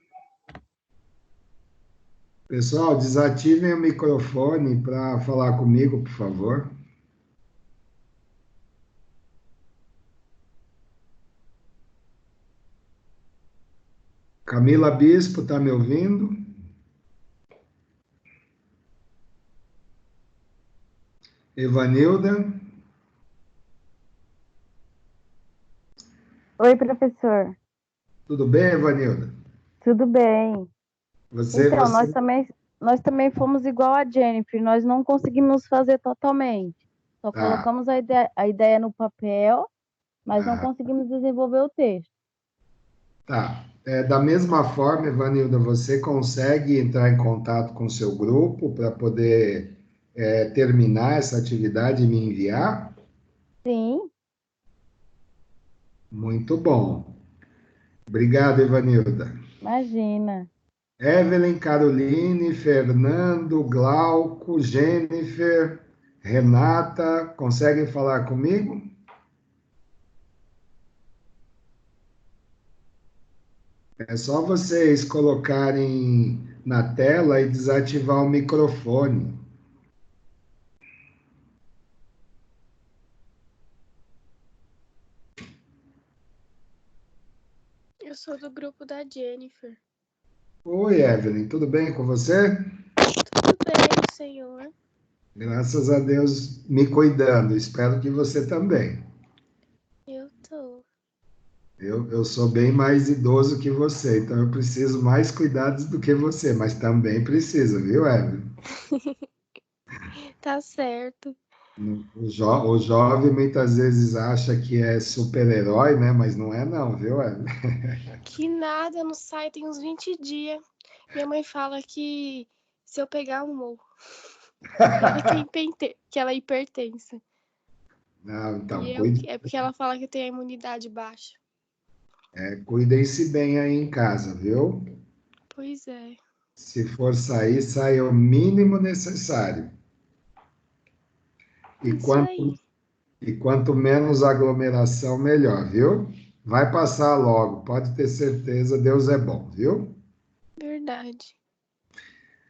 Pessoal, desativem o microfone para falar comigo, por favor. Camila Bispo, está me ouvindo? Evanilda, Oi, professor. tudo bem, Evanilda? Tudo bem? Você, Então, você, nós também fomos igual a Jennifer, nós não conseguimos fazer totalmente. Só tá, colocamos a ideia no papel, mas não ah, conseguimos desenvolver o texto. tá. Da mesma forma, Evanilda, você consegue entrar em contato com o seu grupo para poder terminar essa atividade e me enviar? Sim, Muito bom. Obrigado, Evanilda. imagina. Evelyn, Caroline, Fernando, Glauco, Jennifer, Renata, conseguem falar comigo? É só vocês colocarem na tela e desativar o microfone. Eu sou do grupo da Jennifer. Oi, Evelyn, tudo bem com você? Tudo bem, senhor? Graças a Deus me cuidando, espero que você também. Eu tô. Eu sou bem mais idoso que você, então eu preciso mais cuidados do que você, mas também preciso, viu, Evelyn? Tá certo. O jovem muitas vezes acha que é super-herói, né? Mas não é não, viu, Evelyn? Que nada, eu não saio tem uns 20 dias. Minha mãe fala que se eu pegar um morro, que ela é hipertensa. Não, então, É porque ela fala que eu tenho a imunidade baixa. cuidem-se bem aí em casa, viu? Pois é. Se for sair, saia o mínimo necessário. E Isso aí. quanto menos aglomeração, melhor, viu? Vai passar logo, pode ter certeza, Deus é bom, viu? Verdade.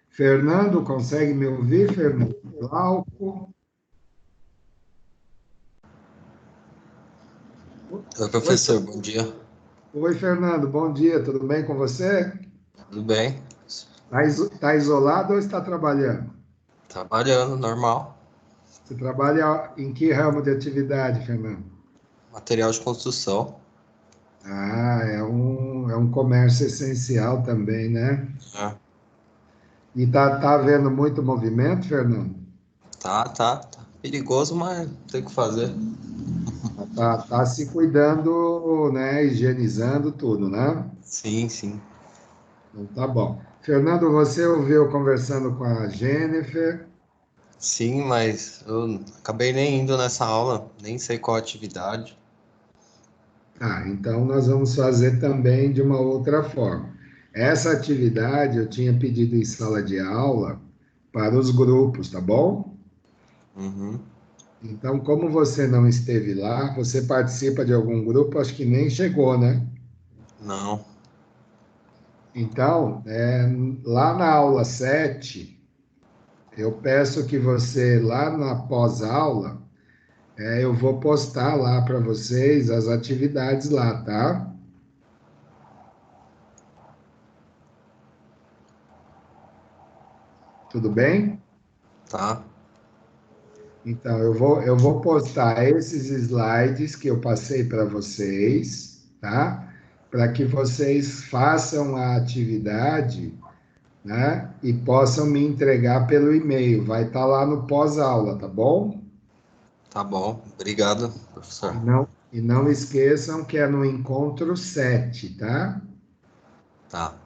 Fernando, consegue me ouvir, Fernando? Glauco? Oi, Oi, professor, bom dia. oi, Fernando, bom dia, tudo bem com você? Tudo bem? Tá isolado ou está trabalhando? Trabalhando, normal. Você trabalha em que ramo de atividade, Fernando? Material de construção. Ah, é um comércio essencial também, né? É. E tá havendo muito movimento, Fernando? Tá. Perigoso, mas tem o que fazer. Tá se cuidando, né? Higienizando tudo, né? Sim. Então tá bom. Fernando, você ouviu conversando com a Jennifer? Sim, mas eu acabei nem indo nessa aula, nem sei qual atividade. Ah, então nós vamos fazer também de uma outra forma. Essa atividade eu tinha pedido em sala de aula para os grupos, tá bom? Uhum. Então, como você não esteve lá, você participa de algum grupo? Acho que nem chegou, né? Não. Então, lá na aula 7, eu peço que você, lá na pós-aula, eu vou postar lá para vocês as atividades lá, tá? Tudo bem? Tá? Então, eu vou postar esses slides que eu passei para vocês, tá? Para que vocês façam a atividade, né? E possam me entregar pelo e-mail. Vai estar lá no pós-aula, tá bom? Tá bom. Obrigado, professor. E não esqueçam que é no encontro 7, tá? Tá.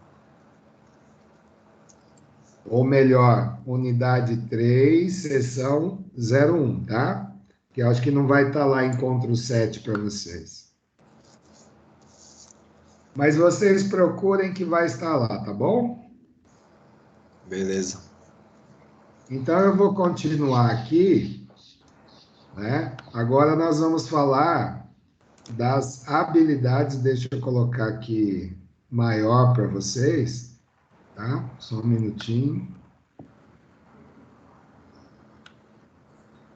Ou melhor, unidade 3, sessão 01, tá? Que eu acho que não vai estar lá encontro 7 para vocês. Mas vocês procurem que vai estar lá, tá bom? Beleza. Então eu vou continuar aqui, né? Agora nós vamos falar das habilidades, deixa eu colocar aqui maior para vocês, tá? Só um minutinho.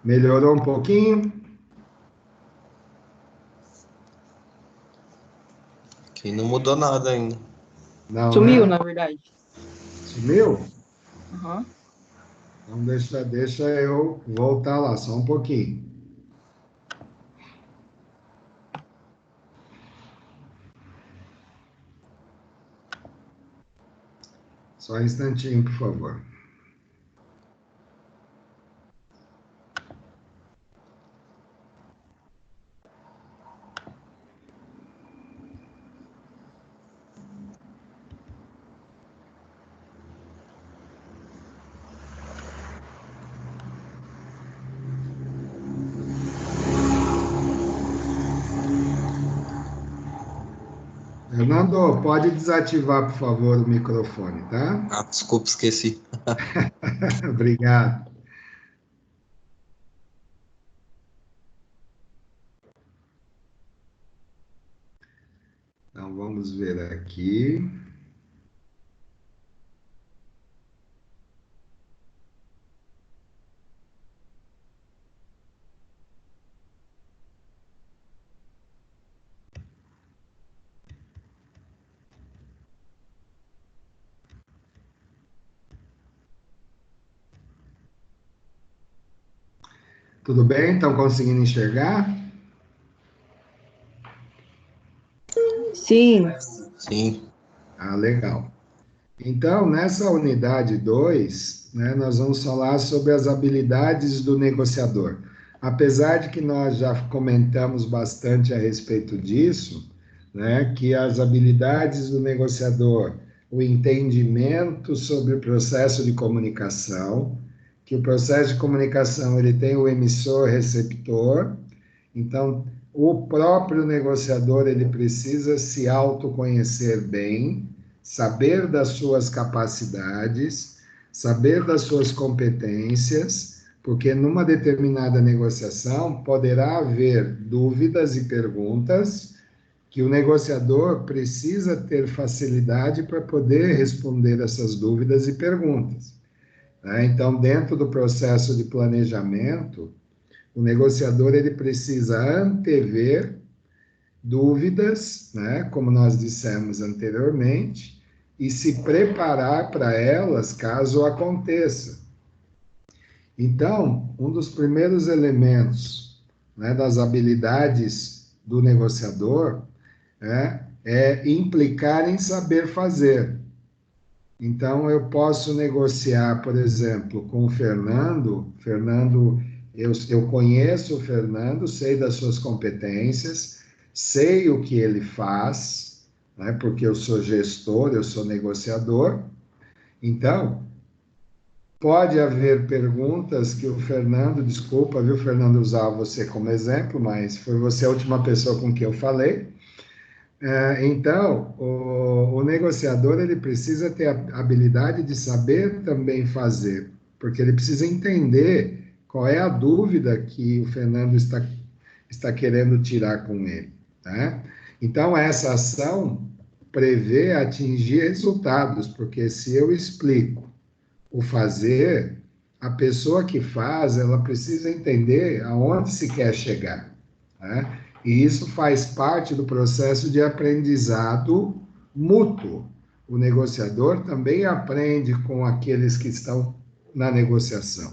Melhorou um pouquinho? Aqui não mudou nada ainda. Não, Sumiu, né? na verdade. Sumiu? Aham. Então deixa eu voltar lá, só um pouquinho. Só um instantinho, por favor. Fernando, pode desativar, por favor, o microfone, tá? Ah, desculpa, esqueci. Obrigado. Então, vamos ver aqui. Tudo bem? Estão conseguindo enxergar? Sim. Sim. Ah, legal. Então, nessa unidade 2, né, nós vamos falar sobre as habilidades do negociador. Apesar de que nós já comentamos bastante a respeito disso, né, que as habilidades do negociador, o entendimento sobre o processo de comunicação, que o processo de comunicação ele tem o emissor-receptor, então o próprio negociador ele precisa se autoconhecer bem, saber das suas capacidades, saber das suas competências, porque numa determinada negociação poderá haver dúvidas e perguntas que o negociador precisa ter facilidade para poder responder essas dúvidas e perguntas, né? Então, dentro do processo de planejamento, o negociador ele precisa antever dúvidas, né, como nós dissemos anteriormente, e se preparar para elas caso aconteça. Então, um dos primeiros elementos, né, das habilidades do negociador, né, é implicar em saber fazer. Então, eu posso negociar, por exemplo, com o Fernando. Fernando, eu conheço o Fernando, sei das suas competências, sei o que ele faz, né, porque eu sou gestor, eu sou negociador. Então, pode haver perguntas que o Fernando, desculpa, viu, Fernando, usar você como exemplo, mas foi você a última pessoa com quem eu falei. Então, o negociador ele precisa ter a habilidade de saber também fazer, porque ele precisa entender qual é a dúvida que o Fernando está querendo tirar com ele, né? Então, essa ação prever atingir resultados, porque se eu explico o fazer, a pessoa que faz, ela precisa entender aonde se quer chegar, né? E isso faz parte do processo de aprendizado mútuo. O negociador também aprende com aqueles que estão na negociação,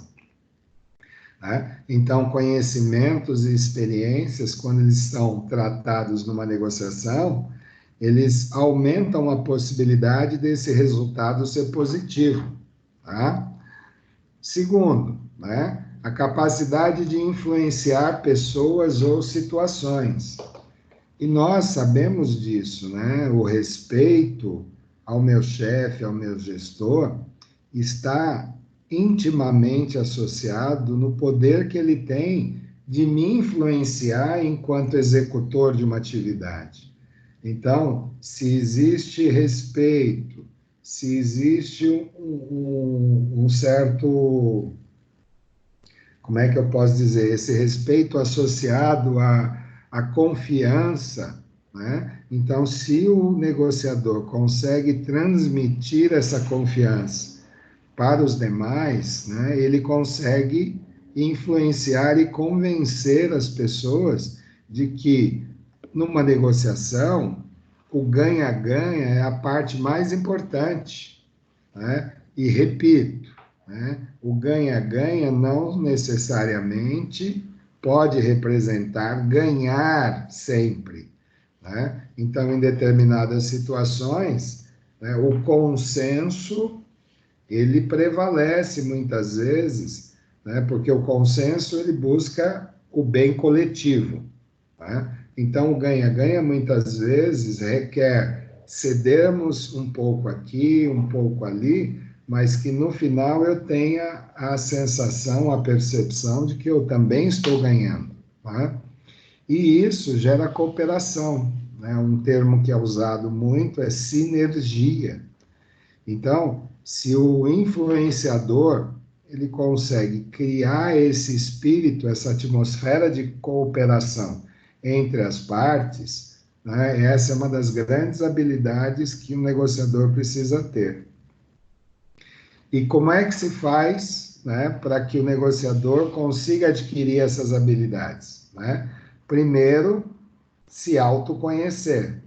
né? Então, conhecimentos e experiências, quando eles são tratados numa negociação, eles aumentam a possibilidade desse resultado ser positivo, tá? Segundo, né, a capacidade de influenciar pessoas ou situações. E nós sabemos disso, né? O respeito ao meu chefe, ao meu gestor, está intimamente associado no poder que ele tem de me influenciar enquanto executor de uma atividade. Então, se existe respeito, se existe um certo, como é que eu posso dizer, esse respeito associado à confiança, né? Então, se o negociador consegue transmitir essa confiança para os demais, né, ele consegue influenciar e convencer as pessoas de que numa negociação o ganha-ganha é a parte mais importante, né? E repito, né, o ganha-ganha não necessariamente pode representar ganhar sempre, né? Então, em determinadas situações, né, o consenso ele prevalece muitas vezes, né, porque o consenso ele busca o bem coletivo, né? Então, o ganha-ganha muitas vezes requer cedermos um pouco aqui, um pouco ali, mas que no final eu tenha a sensação, a percepção de que eu também estou ganhando, tá? E isso gera cooperação, né? Um termo que é usado muito é sinergia. Então, se o influenciador ele consegue criar esse espírito, essa atmosfera de cooperação entre as partes, né, essa é uma das grandes habilidades que um negociador precisa ter. E como é que se faz, né, para que o negociador consiga adquirir essas habilidades, né? Primeiro, se autoconhecer.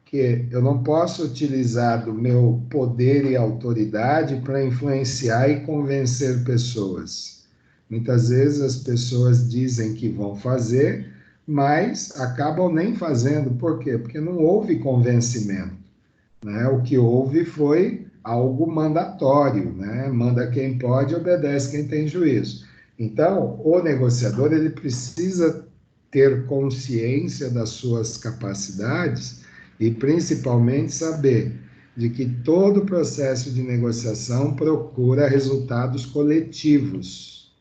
Que eu não posso utilizar do meu poder e autoridade para influenciar e convencer pessoas. Muitas vezes as pessoas dizem que vão fazer, mas acabam nem fazendo. Por quê? Porque não houve convencimento, né? O que houve foi algo mandatório, né? Manda quem pode, obedece quem tem juízo. Então, o negociador ele precisa ter consciência das suas capacidades e principalmente saber de que todo processo de negociação procura resultados coletivos,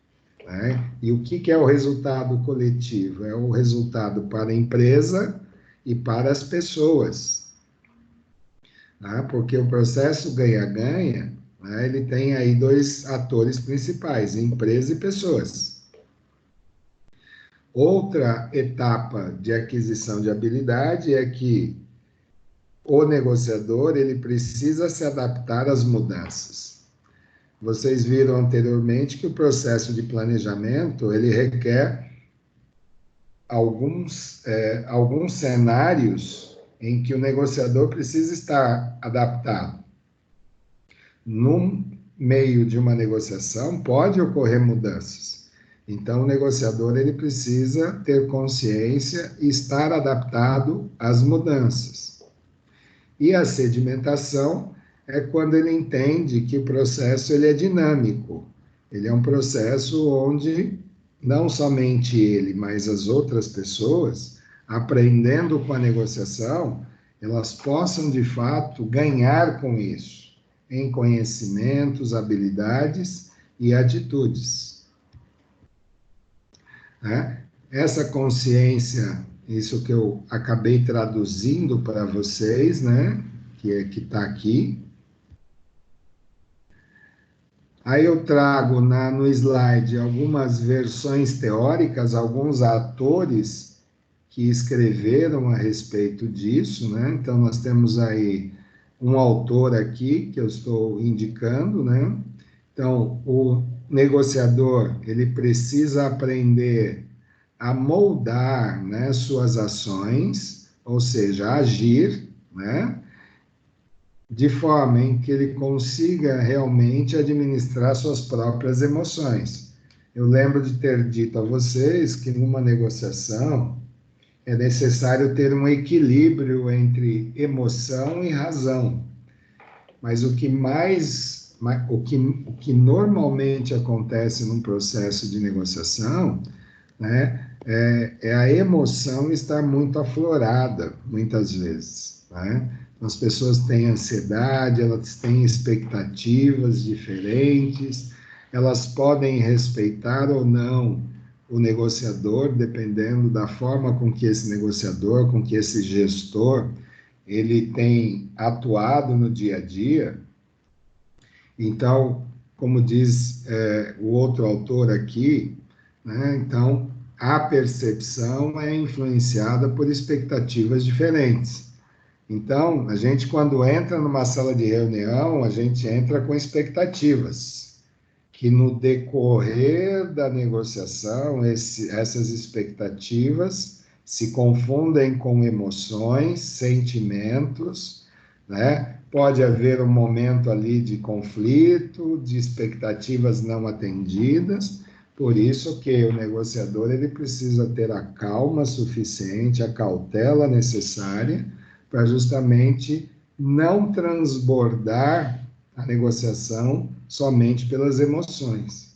né? E o que é o resultado coletivo? É o resultado para a empresa e para as pessoas, né? Porque o processo ganha-ganha, né, ele tem aí dois atores principais, empresa e pessoas. Outra etapa de aquisição de habilidade é que o negociador ele precisa se adaptar às mudanças. Vocês viram anteriormente que o processo de planejamento ele requer alguns cenários em que o negociador precisa estar adaptado. No meio de uma negociação pode ocorrer mudanças. Então o negociador ele precisa ter consciência e estar adaptado às mudanças. E a sedimentação é quando ele entende que o processo ele é dinâmico. Ele é um processo onde não somente ele, mas as outras pessoas, aprendendo com a negociação, elas possam de fato ganhar com isso, em conhecimentos, habilidades e atitudes, né? Essa consciência, isso que eu acabei traduzindo para vocês, né? Que está aqui. Aí eu trago no slide algumas versões teóricas, alguns atores que escreveram a respeito disso, né? Então, nós temos aí um autor aqui que eu estou indicando, né? Então, o negociador, ele precisa aprender a moldar, né, suas ações, ou seja, agir, né, de forma em que ele consiga realmente administrar suas próprias emoções. Eu lembro de ter dito a vocês que numa negociação é necessário ter um equilíbrio entre emoção e razão. Mas o que normalmente acontece num processo de negociação, né, é a emoção estar muito aflorada, muitas vezes, né? As pessoas têm ansiedade, elas têm expectativas diferentes, elas podem respeitar ou não o negociador, dependendo da forma com que esse negociador, com que esse gestor, ele tem atuado no dia a dia. Então, como diz o outro autor aqui, né, então, a percepção é influenciada por expectativas diferentes. Então, a gente, quando entra numa sala de reunião, a gente entra com expectativas, que no decorrer da negociação, essas expectativas se confundem com emoções, sentimentos, né? Pode haver um momento ali de conflito, de expectativas não atendidas, por isso que o negociador ele precisa ter a calma suficiente, a cautela necessária, para justamente não transbordar a negociação somente pelas emoções.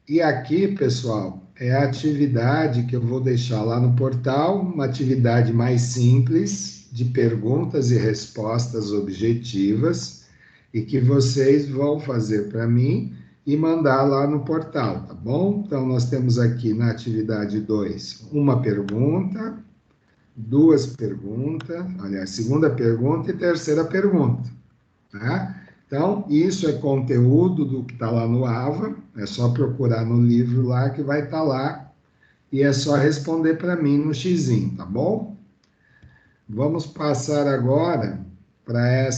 E aqui, pessoal, é a atividade que eu vou deixar lá no portal, uma atividade mais simples, de perguntas e respostas objetivas, e que vocês vão fazer para mim e mandar lá no portal, tá bom? Então, nós temos aqui na atividade 2, uma pergunta, duas perguntas, aliás, segunda pergunta e terceira pergunta, tá? Então, isso é conteúdo do que está lá no AVA, é só procurar no livro lá que vai estar lá, e é só responder para mim no xizinho, tá bom? Vamos passar agora para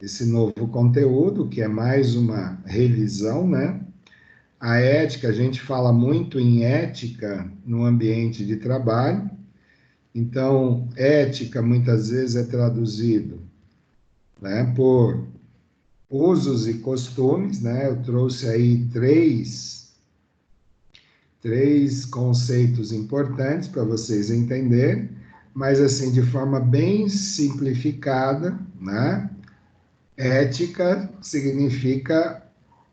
esse novo conteúdo, que é mais uma revisão, né? A ética, a gente fala muito em ética no ambiente de trabalho, então, ética muitas vezes é traduzido, né, por usos e costumes, né? Eu trouxe aí três conceitos importantes para vocês entenderem, mas assim, de forma bem simplificada, né? Ética significa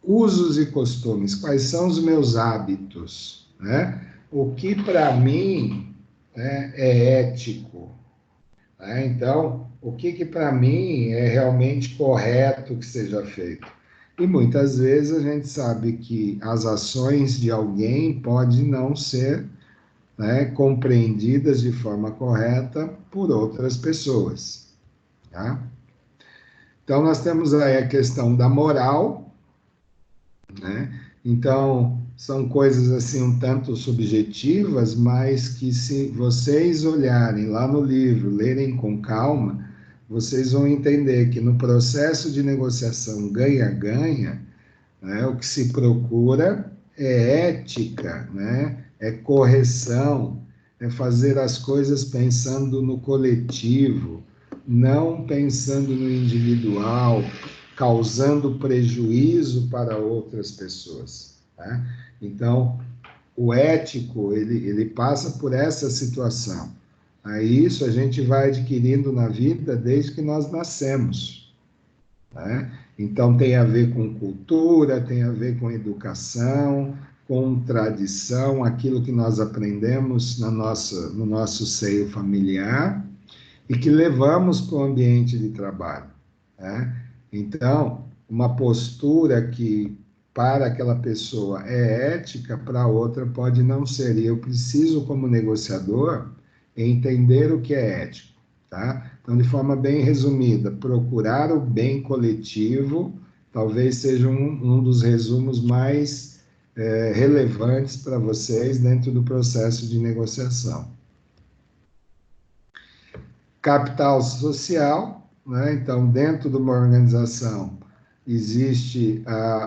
usos e costumes, quais são os meus hábitos, né? O que para mim, né, é ético, né? Então, o que para mim é realmente correto que seja feito? E muitas vezes a gente sabe que as ações de alguém podem não ser, né, compreendidas de forma correta por outras pessoas, tá? Então, nós temos aí a questão da moral, né? Então, são coisas assim um tanto subjetivas, mas que se vocês olharem lá no livro, lerem com calma, vocês vão entender que no processo de negociação ganha-ganha, né, o que se procura é ética, né? É correção, é fazer as coisas pensando no coletivo, não pensando no individual, causando prejuízo para outras pessoas, tá? Então, o ético, ele passa por essa situação. Aí isso a gente vai adquirindo na vida desde que nós nascemos, né? Então, tem a ver com cultura, tem a ver com educação, com tradição, aquilo que nós aprendemos no nosso seio familiar e que levamos para o ambiente de trabalho, né? Então, uma postura que para aquela pessoa é ética, para outra pode não ser. E eu preciso, como negociador, entender o que é ético, tá? Então, de forma bem resumida, procurar o bem coletivo talvez seja um dos resumos mais relevantes para vocês dentro do processo de negociação. Capital social, né? Então, dentro de uma organização, existe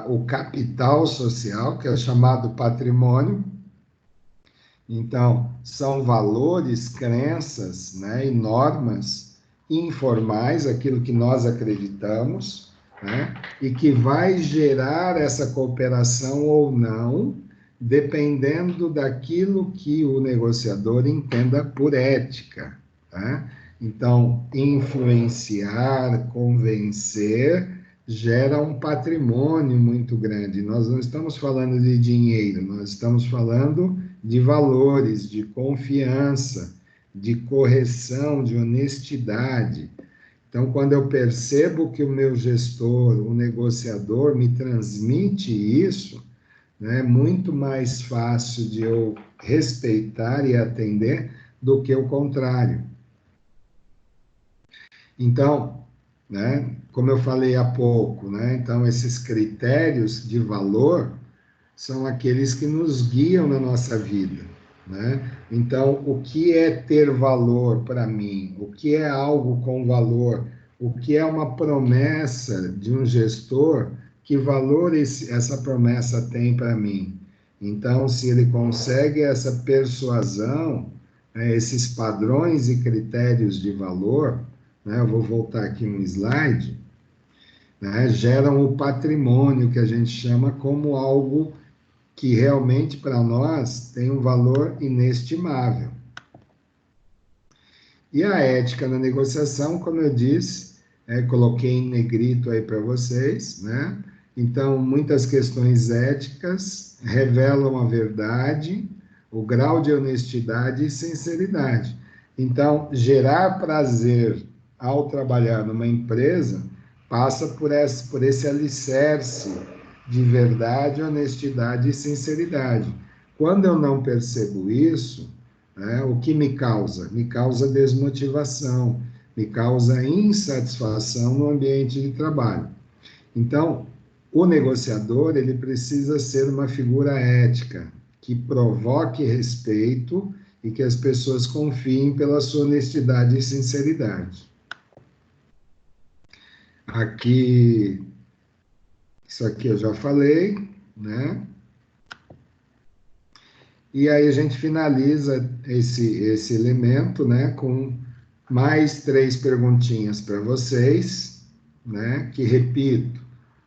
o capital social, que é chamado patrimônio. Então, são valores, crenças, né, e normas informais, aquilo que nós acreditamos, né, e que vai gerar essa cooperação ou não, dependendo daquilo que o negociador entenda por ética, né? Então, influenciar, convencer, gera um patrimônio muito grande. Nós não estamos falando de dinheiro, nós estamos falando de valores, de confiança, de correção, de honestidade. Então, quando eu percebo que o meu gestor, o negociador, me transmite isso, né, é muito mais fácil de eu respeitar e atender do que o contrário. Então, né, como eu falei há pouco, né, então esses critérios de valor são aqueles que nos guiam na nossa vida, né? Então, o que é ter valor para mim? O que é algo com valor? O que é uma promessa de um gestor? Que valor essa promessa tem para mim? Então, se ele consegue essa persuasão, né, esses padrões e critérios de valor, né, eu vou voltar aqui no slide, né, geram o patrimônio, que a gente chama como algo que realmente para nós tem um valor inestimável. E a ética na negociação, como eu disse, coloquei em negrito aí para vocês, né? Então, muitas questões éticas revelam a verdade, o grau de honestidade e sinceridade. Então, gerar prazer ao trabalhar numa empresa passa por esse alicerce de verdade, honestidade e sinceridade. Quando eu não percebo isso, né, o que me causa? Me causa desmotivação, me causa insatisfação no ambiente de trabalho. Então, o negociador, ele precisa ser uma figura ética, que provoque respeito e que as pessoas confiem pela sua honestidade e sinceridade. Aqui, isso aqui eu já falei, né? E aí a gente finaliza esse elemento, né, com mais 3 perguntinhas para vocês, né, que repito,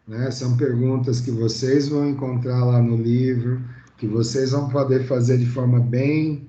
né, são perguntas que vocês vão encontrar lá no livro, que vocês vão poder fazer de forma bem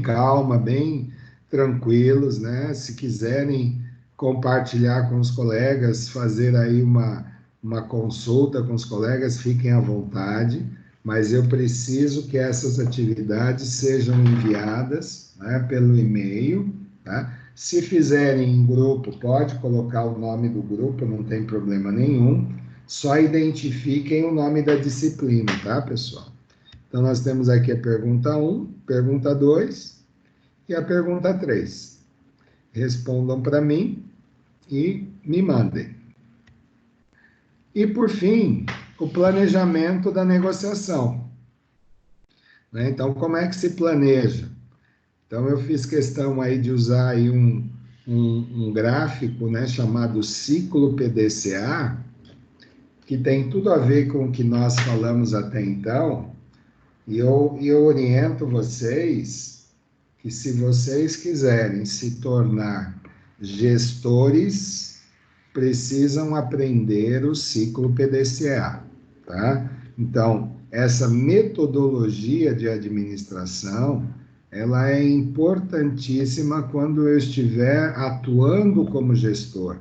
calma, bem tranquilos, né? Se quiserem compartilhar com os colegas, fazer aí uma consulta com os colegas, fiquem à vontade, mas eu preciso que essas atividades sejam enviadas, né, pelo e-mail, tá? Se fizerem em grupo, pode colocar o nome do grupo, não tem problema nenhum, só identifiquem o nome da disciplina, tá, pessoal? Então, nós temos aqui a pergunta 1, pergunta 2 e a pergunta 3. Respondam para mim e me mandem. E, por fim, o planejamento da negociação, né? Então, como é que se planeja? Então, eu fiz questão aí de usar aí um gráfico, né, chamado ciclo PDCA, que tem tudo a ver com o que nós falamos até então, e eu oriento vocês que, se vocês quiserem se tornar gestores, precisam aprender o ciclo PDCA, tá? Então, essa metodologia de administração, ela é importantíssima quando eu estiver atuando como gestor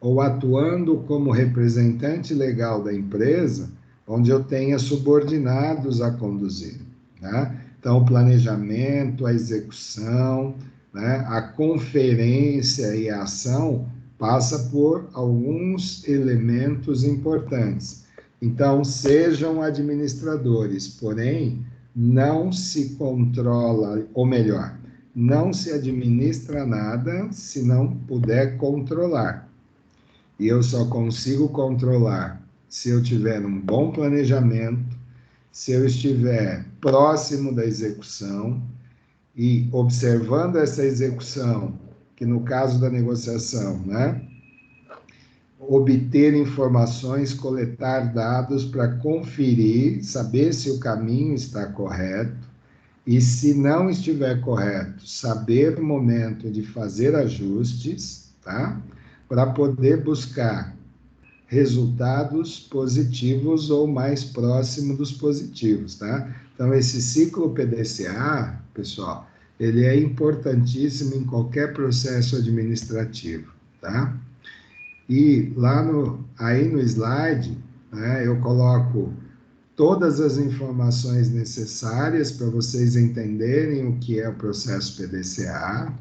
ou atuando como representante legal da empresa, onde eu tenha subordinados a conduzir, né? Então, o planejamento, a execução, né, a conferência e a ação passa por alguns elementos importantes. Então, sejam administradores, porém, não se controla, ou melhor, não se administra nada se não puder controlar. E eu só consigo controlar se eu tiver um bom planejamento, se eu estiver próximo da execução e observando essa execução, que no caso da negociação, né, obter informações, coletar dados para conferir, saber se o caminho está correto, e se não estiver correto, saber o momento de fazer ajustes, tá? Para poder buscar resultados positivos ou mais próximo dos positivos, tá? Então, esse ciclo PDCA, pessoal, ele é importantíssimo em qualquer processo administrativo, tá? E lá aí no slide, né, eu coloco todas as informações necessárias para vocês entenderem o que é o processo PDCA,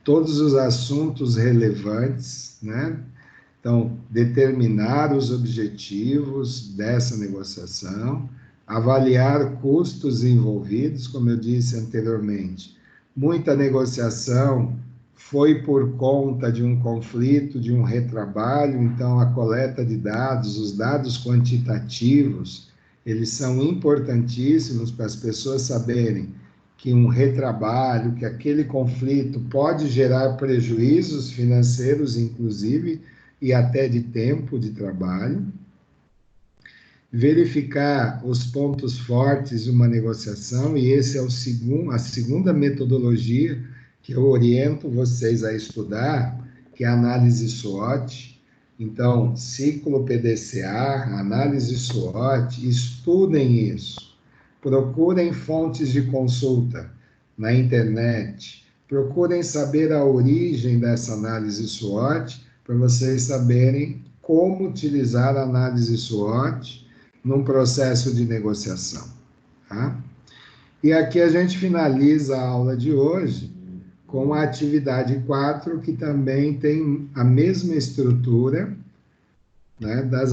todos os assuntos relevantes, né? Então, determinar os objetivos dessa negociação, avaliar custos envolvidos, como eu disse anteriormente. Muita negociação foi por conta de um conflito, de um retrabalho, então a coleta de dados, os dados quantitativos, eles são importantíssimos para as pessoas saberem que um retrabalho, que aquele conflito pode gerar prejuízos financeiros, inclusive, e até de tempo de trabalho. Verificar os pontos fortes de uma negociação, e esse é a segunda metodologia que eu oriento vocês a estudar, que é a análise SWOT. Então, ciclo PDCA, análise SWOT, estudem isso. Procurem fontes de consulta na internet. Procurem saber a origem dessa análise SWOT, para vocês saberem como utilizar a análise SWOT num processo de negociação, tá? E aqui a gente finaliza a aula de hoje com a atividade 4, que também tem a mesma estrutura, né, das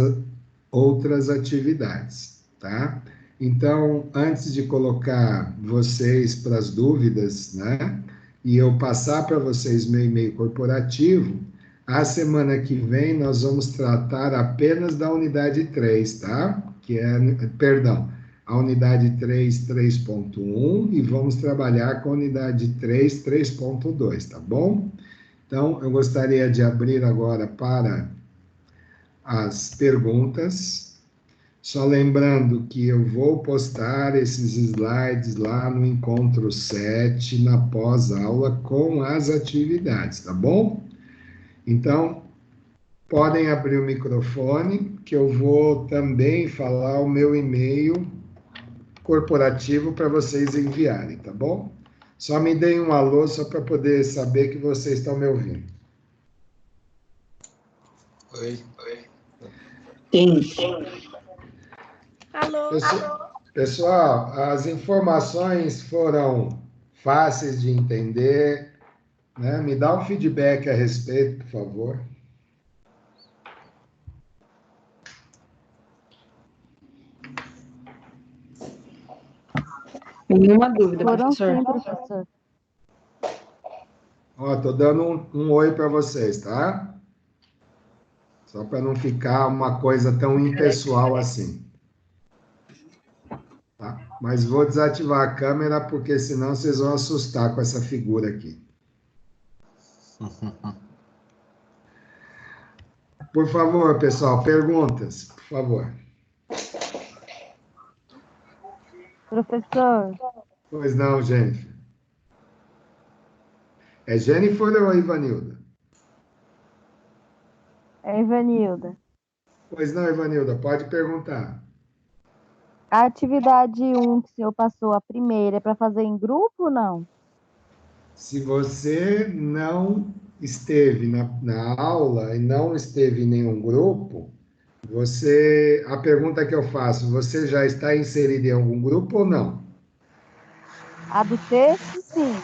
outras atividades, tá? Então, antes de colocar vocês para as dúvidas, né, e eu passar para vocês meu e-mail corporativo, a semana que vem nós vamos tratar apenas da unidade 3, tá? A unidade 3, 3.1, e vamos trabalhar com a unidade 3, 3.2, tá bom? Então, eu gostaria de abrir agora para as perguntas. Só lembrando que eu vou postar esses slides lá no encontro 7, na pós-aula, com as atividades, tá bom? Então, podem abrir o microfone, que eu vou também falar o meu e-mail corporativo para vocês enviarem, tá bom? Só me deem um alô, só para poder saber que vocês estão me ouvindo. Oi. Sim. Alô? Pessoal, as informações foram fáceis de entender, né? Me dá um feedback a respeito, por favor. Nenhuma dúvida, Foram professor. sim, professor. Ó, tô dando um oi para vocês, tá? Só para não ficar uma coisa tão impessoal assim. Tá? Mas vou desativar a câmera, porque senão vocês vão assustar com essa figura aqui. Por favor, pessoal, perguntas, por favor. Professor, Pois não, Jennifer. É Jennifer ou Ivanilda? é Ivanilda. Pois não, Ivanilda, pode perguntar. A atividade 1 que o senhor passou, a primeira, é para fazer em grupo ou não? Se você não esteve na aula e não esteve em nenhum grupo, a pergunta que eu faço, você já está inserido em algum grupo ou não? A do texto, sim.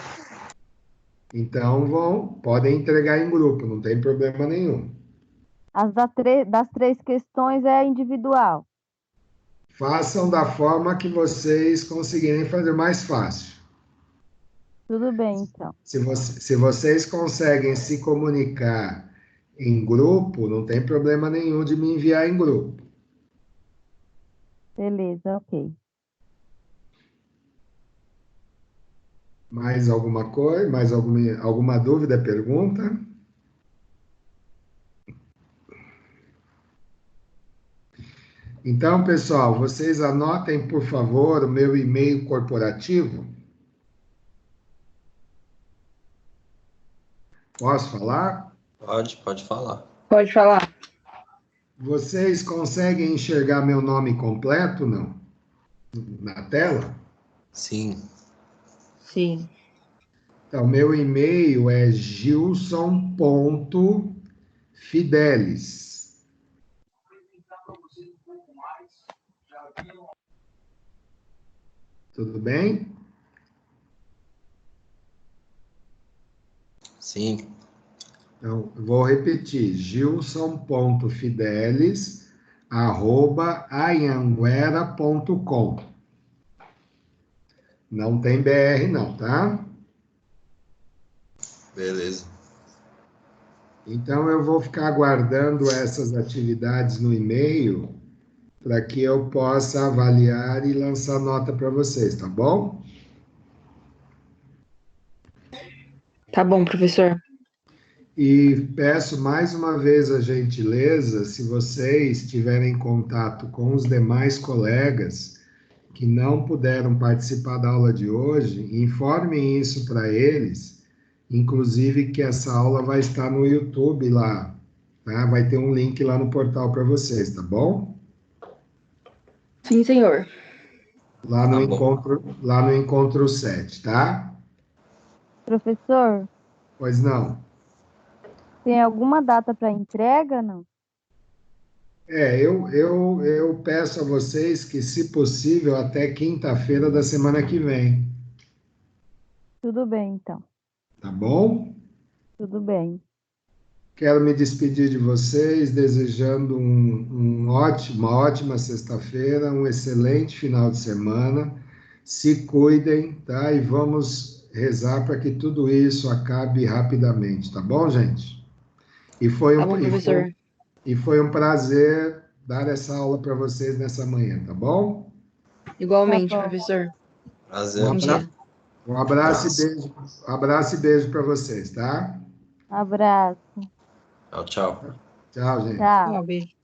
Então, podem entregar em grupo, não tem problema nenhum. Das 3 questões é individual. Façam da forma que vocês conseguirem fazer mais fácil. Tudo bem, então. Se vocês conseguem se comunicar em grupo, não tem problema nenhum de me enviar em grupo. Beleza, ok. Mais alguma coisa? Mais alguma dúvida, pergunta? Então, pessoal, vocês anotem, por favor, o meu e-mail corporativo. Posso falar? Pode falar. Pode falar. Vocês conseguem enxergar meu nome completo, não? Na tela? Sim. Sim. Então, meu e-mail é gilson.fidelis. Tudo bem? Sim. Então, eu vou repetir, gilson.fidelis@anhanguera.com. Não tem BR não, tá? Beleza. Então, eu vou ficar aguardando essas atividades no e-mail para que eu possa avaliar e lançar nota para vocês, tá bom? Tá bom, professor. E peço mais uma vez a gentileza, se vocês tiverem contato com os demais colegas que não puderam participar da aula de hoje, informem isso para eles, inclusive que essa aula vai estar no YouTube lá, tá? Vai ter um link lá no portal para vocês, tá bom? Sim, senhor. Tá bom. Lá no encontro 7, tá? Professor, Pois não. tem alguma data para entrega, não? Eu peço a vocês que, se possível, até quinta-feira da semana que vem, Tudo bem, então. tá bom? Tudo bem. Quero me despedir de vocês, desejando uma ótima sexta-feira, um excelente final de semana. Se cuidem, tá? E vamos rezar para que tudo isso acabe rapidamente, tá bom, gente? E foi Tá um, bom, e foi, professor. e foi um prazer dar essa aula para vocês nessa manhã, tá bom? Tá Igualmente, bom. professor. Um Prazer. Bom abra- dia. um abraço e beijo para vocês, tá? Abraço. Tchau, tchau. Tchau, gente. Tchau. Tchau, beijo.